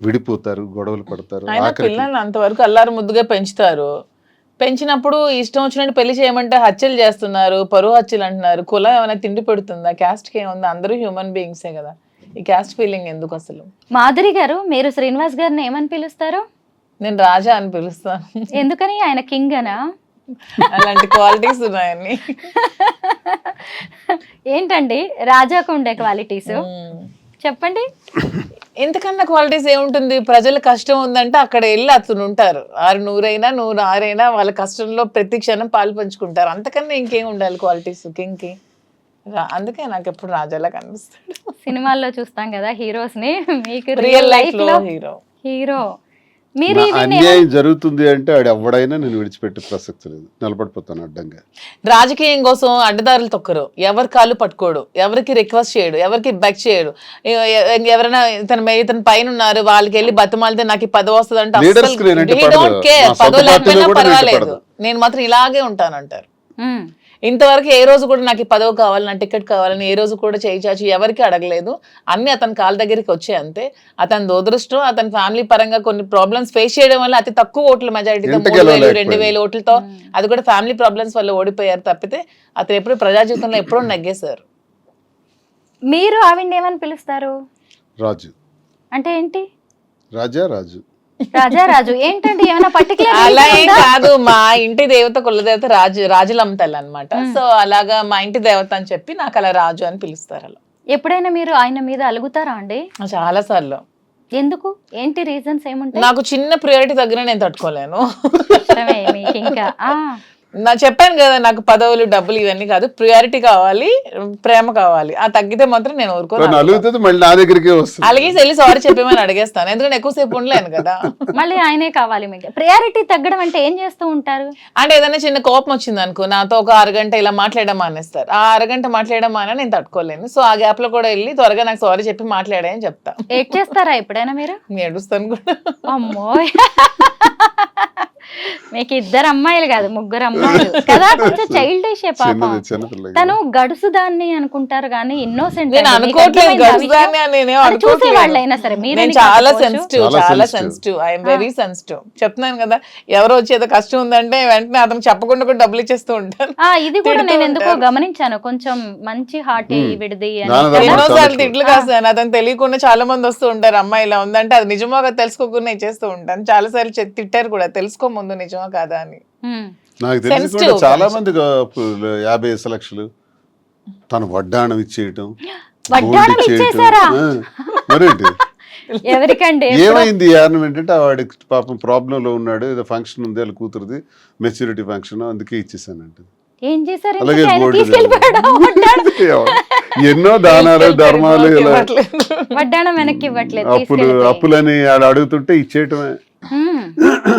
Speaker 4: విడిపోతారు, గొడవలు పడతారు.
Speaker 3: ఆయన పిల్లల్ని అంతవరకు అల్లారు ముద్దుగా పెంచుతారు. పెంచినప్పుడు ఇష్టం వచ్చినట్టు పెళ్లి చేయమంటే హత్యలు చేస్తున్నారు, పరువు హత్యలు అంటున్నారు. కులం ఏమైనా తిండి పెడుతుందా? క్యాస్ట్కి ఏముందా? అందరూ హ్యూమన్ బీయింగ్సే కదా. ఈ క్యాస్ట్ ఫీలింగ్ ఎందుకు అసలు?
Speaker 2: మాధురి గారు, మీరు శ్రీనివాస్ గారిని ఏమని పిలుస్తారు?
Speaker 3: నేను రాజా అని పిలుస్తాను.
Speaker 2: ఎందుకని? ఆయన కింగ్ అనా?
Speaker 3: అలాంటి క్వాలిటీస్ ఉన్నాయని.
Speaker 2: ఏంటండి రాజాకు ఉండే క్వాలిటీస్ చెప్పండి.
Speaker 3: ఎంతకన్నా క్వాలిటీస్ ఏముంటుంది? ప్రజల కష్టం ఉందంటే అక్కడ వెళ్ళి అతను ఉంటారు. 600 106 వాళ్ళ కష్టంలో ప్రతి క్షణం పాలు పంచుకుంటారు. అంతకన్నా ఇంకేం ఉండాలి క్వాలిటీస్ కింగ్కి? అందుకే నాకు ఎప్పుడు రాజాలా కనిపిస్తాడు.
Speaker 2: సినిమాల్లో చూస్తాం కదా హీరోస్ ని, మీకు
Speaker 3: రియల్ లైఫ్ లో హీరో.
Speaker 2: హీరో మీరు
Speaker 4: అన్యాయం జరుగుతుంది అంటే ఆడు ఎవడైనా నేను విడిచిపెట్టే ప్రసక్తి లేదు, నిలబడిపోతాను అడ్డంగా.
Speaker 3: రాజకీయం కోసం అడ్డదారులు తొక్కరు, ఎవరి కాళ్ళు పట్టుకోడు, ఎవరికి రిక్వెస్ట్ చేయడు, ఎవరికి బెక్ చేయడు. ఎవరైనా ఇతని పైన ఉన్నారు వాళ్ళకి వెళ్ళి బతిమాలితే నాకు ఈ పదవి వస్తుంది అంటే పదవి లేకపోయినా పర్వాలేదు, నేను మాత్రం ఇలాగే ఉంటానంటారు. ఇంతవరకు ఏ రోజు కూడా నాకు ఈ పదవి కావాలి, నా టికెట్ కావాలని ఏ రోజు కూడా చేయి చాచి ఎవరికి అడగలేదు. అన్ని అతని కాళ్ళ దగ్గరికి వచ్చాయి అంతే. అతని దురదృష్టం, అతని ఫ్యామిలీ పరంగా కొన్ని ప్రాబ్లమ్స్ ఫేస్ చేయడం వల్ల అతి తక్కువ ఓట్ల మెజారిటీతో 3000 2000 ఓట్లతో, అది కూడా ఫ్యామిలీ ప్రాబ్లమ్స్ వల్ల ఓడిపోయారు తప్పితే అతను ఎప్పుడు ప్రజా జీవితంలో ఎప్పుడో నగ్గేశారు.
Speaker 2: మీరు ఆవిడ ఏమని పిలుస్తారు?
Speaker 4: రాజు
Speaker 2: అంటే ఏంటి?
Speaker 4: రాజా రాజు
Speaker 2: రాజు ఏంటండి? ఏమైనా పర్టికులర్?
Speaker 3: అలా ఏం కాదు, మా ఇంటి దేవత కులదేవత రాజులమ్మతల్లి అనమాట. సో అలాగా మా ఇంటి దేవత అని చెప్పి నాకు అలా రాజు అని పిలుస్తారు. అలా
Speaker 2: ఎప్పుడైనా మీరు ఆయన మీద అలుగుతారా అండి?
Speaker 3: చాలా సార్లు.
Speaker 2: ఎందుకు? ఏంటి రీజన్స్ ఏముంటాయి?
Speaker 3: నాకు చిన్న ప్రియారిటీ దగ్గర నేను తట్టుకోలేను.
Speaker 2: మీకు ఇంకా
Speaker 3: నా చెప్పాను కదా, నాకు పదవులు డబ్బులు ఇవన్నీ కాదు, ప్రియారిటీ కావాలి, ప్రేమ కావాలి. ఆ తగ్గితే మాత్రం నేను ఊరుకోను. అలాగే వెళ్ళి సారీ చెప్పేమని అడిగేస్తాను, ఎందుకంటే ఎక్కువసేపు ఉండలేను కదా.
Speaker 2: మళ్ళీ ఆయనే కావాలి మీకు. ప్రియారిటీ తగ్గడం అంటే ఏం చేస్తూ ఉంటారు?
Speaker 3: అంటే ఏదైనా చిన్న కోపం వచ్చింది అనుకో, నాతో ఒక అరగంట ఇలా మాట్లాడడం మానేస్తారు. ఆ అరగంట మాట్లాడడం మానే నేను తట్టుకోలేను. సో ఆ గ్యాప్ లో కూడా వెళ్ళి త్వరగా నాకు సారీ చెప్పి మాట్లాడే అని చెప్తా.
Speaker 2: ఏడ్ చేస్తారా ఎప్పుడైనా మీరు?
Speaker 3: ఏడుస్తాను కూడా.
Speaker 2: అమ్మో, మీకు 2 అమ్మాయిలు కాదు 3 అమ్మాయిలు కదా. కొంచెం చైల్డిష్ పాపం. తను గడుసు దాన్ని అనుకుంటారు కానీ ఇన్నోసెంట్. చూసే వాళ్ళైనా సరే మీరు
Speaker 3: చాలా సెన్సిటివ్, ఐఎమ్ వెరీ సెన్సిటివ్. చెప్తున్నాను కదా, ఎవరో వచ్చేదో కష్టం ఉందంటే వెంటనే అతను చెప్పకుండా కూడా డబ్బులు ఇచ్చేస్తూ ఉంటాను.
Speaker 2: ఇది కూడా నేను ఎందుకో గమనించాను, కొంచెం మంచి హార్ట్ విడిది.
Speaker 3: ఎన్నోసార్లు తిట్లు కాస్తాను, అతను తెలియకుండా చాలా మంది వస్తూ ఉంటారు. అమ్మాయి ఇలా ఉందంటే అది నిజమోగా తెలుసుకోకుండా చేస్తూ ఉంటాను. చాలా సార్లు తిట్టారు కూడా, తెలుసుకో ముందు నిజమా కాదా అని.
Speaker 4: నాకు తెలిసి చాలా మంది 50 లక్షలు తను వడ్డాణం ఇచ్చేయటం,
Speaker 2: వడ్డాణం ఇచ్చేసారా?
Speaker 4: మరేంటి
Speaker 2: ఎవరికండి
Speaker 4: ఏమైంది ఆర్నమెంట్ అంటే వాడికి పాపం ప్రాబ్లంలో ఉన్నాడు, ఏదో ఫంక్షన్ ఉంది వాళ్ళ కూతురుది, మెచ్యూరిటీ ఫంక్షన్, అందుకే ఇచ్చేసానంటే.
Speaker 2: ఏం చేశారు
Speaker 4: అలాగే
Speaker 2: ఇంతకీ? ఆయన
Speaker 4: గోల్డ్
Speaker 2: తీసుకెళ్ళిపోయాడా?
Speaker 4: ఎన్నో దానాలు ధర్మాలు ఇలా
Speaker 2: వడ్డాణం వెనక్కి ఇవ్వట్లేదు,
Speaker 4: అప్పులని ఆడు అడుగుతుంటే ఇచ్చేయటమే.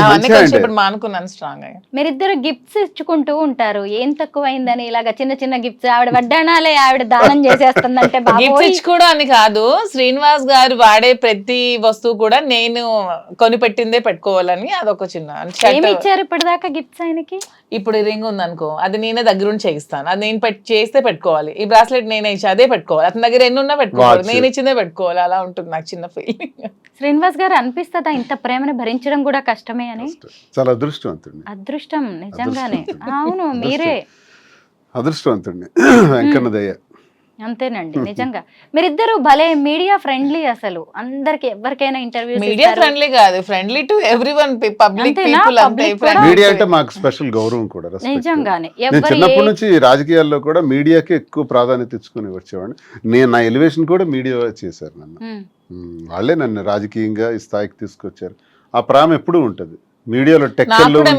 Speaker 3: అవన్నీ కొంచెం ఇప్పుడు మానుకున్నాను స్ట్రాంగ్ గా.
Speaker 2: మీరిద్దరు గిఫ్ట్స్ ఇచ్చుకుంటూ ఉంటారు, ఏం తక్కువైందని ఇలాగా చిన్న చిన్న గిఫ్ట్స్. ఆవిడ వడ్డాణాలే ఆవిడ దానం చేసేస్తుందంటే
Speaker 3: గిఫ్ట్స్
Speaker 2: బాబోయ్.
Speaker 3: ఇచ్చుకోవడం అని కాదు, శ్రీనివాస్ గారు వాడే ప్రతి వస్తువు కూడా నేను కొని పెట్టిందే పెట్టుకోవాలని అదొక చిన్న
Speaker 2: ఏమి ఇచ్చారు ఇప్పటిదాకా గిఫ్ట్స్ ఆయనకి?
Speaker 3: ఇప్పుడు రింగ్ ఉందనుకో, అది నేనే దగ్గరుండి చేయిస్తాను, అది నేను చేస్తే పెట్టుకోవాలి. ఈ బ్రాస్లెట్ నేనే ఇచ్చి అదే పెట్టుకోవాలి, అతని దగ్గర ఎన్ని ఉన్నా పెట్టుకోవాలి, నేను ఇచ్చిందే పెట్టుకోవాలి. అలా ఉంటుంది నాకు చిన్న ఫీలింగ్.
Speaker 2: శ్రీనివాస్ గారు అనిపిస్తుందా ఇంత ప్రేమను భరించడం కూడా కష్టమే అని?
Speaker 4: చాలా అదృష్టవంతుడిని.
Speaker 2: అదృష్టం నిజంగానే. అవును, మీరే
Speaker 4: అదృష్టవంతుడిని. వెంకన్న దయ్య.
Speaker 2: అంతేనండి, నిజంగా మీరిద్దరు భలే మీడియా ఫ్రెండ్లీ. అసలు అందరికి ఎవరికైనా ఇంటర్వ్యూ
Speaker 3: మీడియా ఫ్రెండ్లీ కాదు, friendly to everyone, public people అంతే.
Speaker 4: మీడియా అంటే మాకు స్పెషల్ గౌరవం కూడా, respect.
Speaker 2: నిజంగానే
Speaker 4: నేను చిన్నప్పటి నుంచి రాజకీయాల్లో కూడా మీడియాకి ఎక్కువ ప్రాధాన్యత ఇచ్చుకుని వచ్చేవాడిని. నా ఎలివేషన్ కూడా మీడియా చేశారు నన్ను. వాళ్ళే నన్ను రాజకీయంగా ఈ స్థాయికి తీసుకొచ్చారు. ఆ ప్రేమ ఎప్పుడూ ఉంటది మీడియాలో.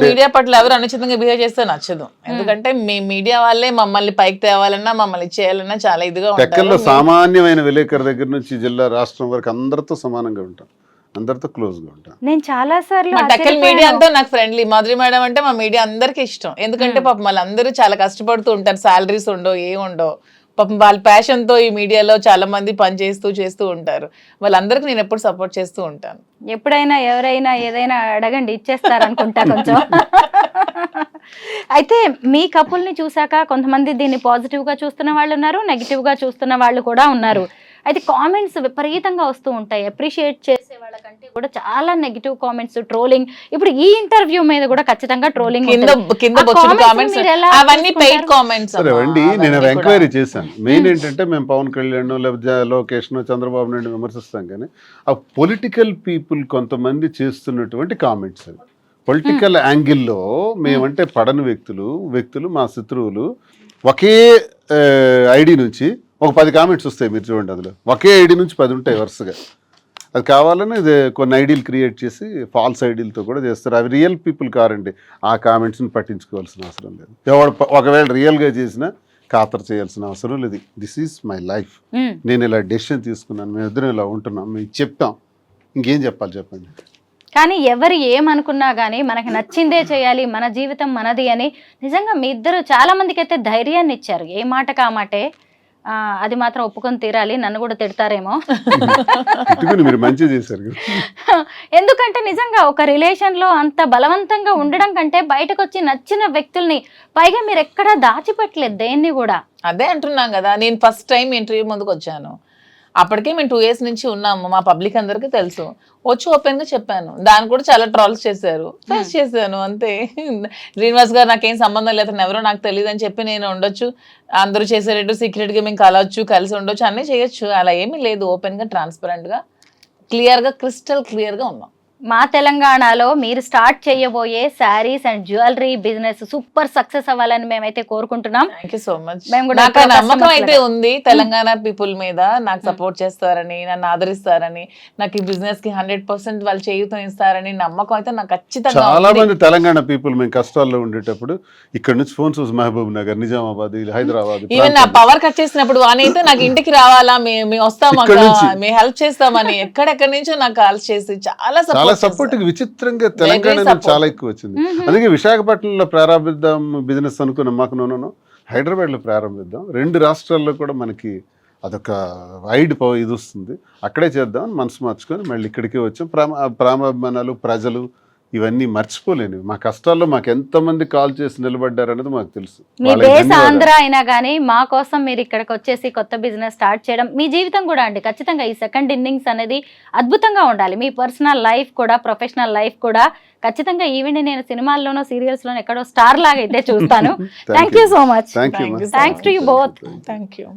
Speaker 3: మీడియా పట్ల ఎవరు అనుచితంగా బిహేవ్ చేస్తే నచ్చదు, ఎందుకంటే మీ మీడియా వాళ్ళే మమ్మల్ని పైకి తేవాలన్నా మమ్మల్ని చేయాలన్నా చాలా ఇదిగా
Speaker 4: టెక్కల్లో సామాన్యమైన విలేకరు దగ్గర నుంచి జిల్లా రాష్ట్రం వరకు అందరితో సమానంగా ఉంటాం, అందరితో క్లోజ్ గా ఉంటాం.
Speaker 2: నేను చాలా సార్లు
Speaker 3: టెక్కల్ మీడియా అంతా నాకు ఫ్రెండ్లీ. మాధురి మేడం అంటే మా మీడియా అందరికి ఇష్టం, ఎందుకంటే పాపం వాళ్ళందరూ చాలా కష్టపడుతూ ఉంటారు, సాలరీస్ ఉండవు, ఏం ఉండవు. పాపం వాళ్ళ ప్యాషన్ తో ఈ మీడియాలో చాలా మంది పని చేస్తూ ఉంటారు. వాళ్ళందరికీ నేను ఎప్పుడు సపోర్ట్ చేస్తూ ఉంటాను.
Speaker 2: ఎప్పుడైనా ఎవరైనా ఏదైనా అడగండి, ఇచ్చేస్తారనుకుంటా కొంచెం. అయితే మీ కపుల్ని చూసాక కొంతమంది దీన్ని పాజిటివ్ గా చూస్తున్న వాళ్ళు ఉన్నారు, నెగిటివ్ గా చూస్తున్న వాళ్ళు కూడా ఉన్నారు. అయితే కామెంట్స్ విపరీతంగా వస్తూ ఉంటాయి, అప్రిషియేట్ చేసే వాళ్ళకంటే కూడా చాలా నెగిటివ్ కామెంట్స్, ట్రోలింగ్. ఇప్పుడు ఈ ఇంటర్వ్యూ మీద కూడా ఖచ్చితంగా ట్రోలింగ్.
Speaker 3: అవన్నీ పెయిడ్ కామెంట్స్.
Speaker 4: నేను ఎంక్వైరీ చేశాను. మెయిన్ ఏంటంటే మేము పవన్ కళ్యాణ్ లేకపోతే లోకేష్ చంద్రబాబు నాయుడు విమర్శిస్తాం, కానీ ఆ పొలిటికల్ పీపుల్ కొంతమంది చేస్తున్నటువంటి కామెంట్స్, అవి పొలిటికల్ యాంగిల్లో మేమంటే పడని వ్యక్తులు మా శత్రువులు ఒకే ఐడి నుంచి ఒక 10 కామెంట్స్ వస్తాయి, మీరు చూడండి. అందులో ఒకే ఐడి నుంచి 10 ఉంటాయి వరుసగా. అది కావాలని ఇది కొన్ని ఐడీలు క్రియేట్ చేసి ఫాల్స్ ఐడీలతో కూడా చేస్తారు. అవి రియల్ పీపుల్ కారండి, ఆ కామెంట్స్ని పట్టించుకోవాల్సిన అవసరం లేదు. ఒకవేళ రియల్గా చేసినా ఖాతరు చేయాల్సిన అవసరం లేదు. దిస్ ఈజ్ మై లైఫ్, నేను ఇలా డెసిషన్ తీసుకున్నాను, మేము ఇద్దరం ఇలా ఉంటున్నాం, మేము చెప్తాం, ఇంకేం చెప్పాలి చెప్పండి.
Speaker 2: కానీ ఎవరు ఏమనుకున్నా కానీ మనకి నచ్చిందే చేయాలి, మన జీవితం మనది అని నిజంగా మీ ఇద్దరు చాలా మందికి అయితే ధైర్యాన్ని ఇచ్చారు. ఏ మాటకు ఆ మాటే. అది మాత్రం ఒప్పుకొని తీరాలి, నన్ను కూడా తిడతారేమో.
Speaker 4: మీరు మంచి చేశారు.
Speaker 2: ఎందుకంటే నిజంగా ఒక రిలేషన్ లో అంత బలవంతంగా ఉండడం కంటే బయటకు వచ్చి నచ్చిన వ్యక్తుల్ని, పైగా మీరు ఎక్కడా దాచిపెట్టలేదు దేన్ని కూడా.
Speaker 3: అదే అంటున్నాం కదా, నేను ఫస్ట్ టైం ఇంటర్వ్యూ ముందుకు వచ్చాను, అప్పటికే మేము 2 years నుంచి ఉన్నాము, మా పబ్లిక్ అందరికీ తెలుసు. వచ్చి ఓపెన్ గా చెప్పాను, దాన్ని కూడా చాలా ట్రాల్స్ చేశారు, ఫేస్ చేశాను అంతే. శ్రీనివాస్ గారు నాకేం సంబంధం లేదు, అతను ఎవరో నాకు తెలియదు అని చెప్పి నేను ఉండొచ్చు, అందరూ చేసేటట్టు సీక్రెట్ గా మేము కలవచ్చు, కలిసి ఉండొచ్చు, అన్నీ చేయొచ్చు. అలా ఏమీ లేదు, ఓపెన్ గా ట్రాన్స్పరెంట్ గా క్లియర్ గా క్రిస్టల్ క్లియర్ గా ఉన్నాం.
Speaker 2: మా తెలంగాణలో మీరు స్టార్ట్ చేయబోయే saris and jewellery business super success అవ్వాలని మేమైతే కోరుకుంటున్నాం.
Speaker 3: Thank you so much. నాకు నమ్మకం అయితే ఉంది తెలంగాణ పీపుల్ మీద, నాకు సపోర్ట్ చేస్తారని, నన్ను ఆదరిస్తారని, నాకు ఈ బిజినెస్ కి 100% వాళ్ళు చేయూతనిస్తారని నమ్మకం అయితే నాకు ఖచ్చితంగా.
Speaker 4: చాలా మంది తెలంగాణ పీపుల్ మేము కష్టాల్లో ఉండేటప్పుడు ఇక్కడ నుంచి ఫోన్స్ మహబూబ్ నగర్, నిజామాబాద్, హైదరాబాద్,
Speaker 3: ఈవెన్ నా పవర్ కట్ చేసినప్పుడు వానైతే నాకు ఇంటికి రావాలా, మేము వస్తాం, మేము హెల్ప్ చేస్తామని ఎక్కడెక్కడి నుంచో నాకు కాల్స్ చేసి చాలా
Speaker 4: సపోర్ట్. విచిత్రంగా తెలంగాణ చాలా ఎక్కువ వచ్చింది. అందుకే విశాఖపట్నంలో ప్రారంభిద్దాం బిజినెస్ అనుకున్నాం, మాకు నూనె హైదరాబాద్లో ప్రారంభిద్దాం, 2 రాష్ట్రాల్లో కూడా మనకి అదొక వైడ్ ఇది వస్తుంది, అక్కడే చేద్దాం మనసు మార్చుకొని మళ్ళీ ఇక్కడికే వచ్చాం. ప్రేమాభిమానాలు, ప్రజలు ఇవన్నీ మర్చిపోలేనివి. మా కష్టాల్లో మాకు ఎంతమంది కాల్ చేసి నిలబడ్డారు అనేది మాకు తెలుసు.
Speaker 2: మీ దేశ ఆంధ్ర అయినా కానీ మా కోసం మీరు ఇక్కడికి వచ్చేసి కొత్త బిజినెస్ స్టార్ట్ చేయడం, మీ జీవితం కూడా అండి ఖచ్చితంగా ఈ సెకండ్ ఇన్నింగ్స్ అనేది అద్భుతంగా ఉండాలి. మీ పర్సనల్ లైఫ్ కూడా, ప్రొఫెషనల్ లైఫ్ కూడా ఖచ్చితంగా. ఈవెన్ నేను సినిమాల్లోనో సీరియల్స్ లోనో ఎక్కడో స్టార్ లాగా అయితే చూస్తాను. Thank you so much.
Speaker 3: Thanks to you both. Thank you.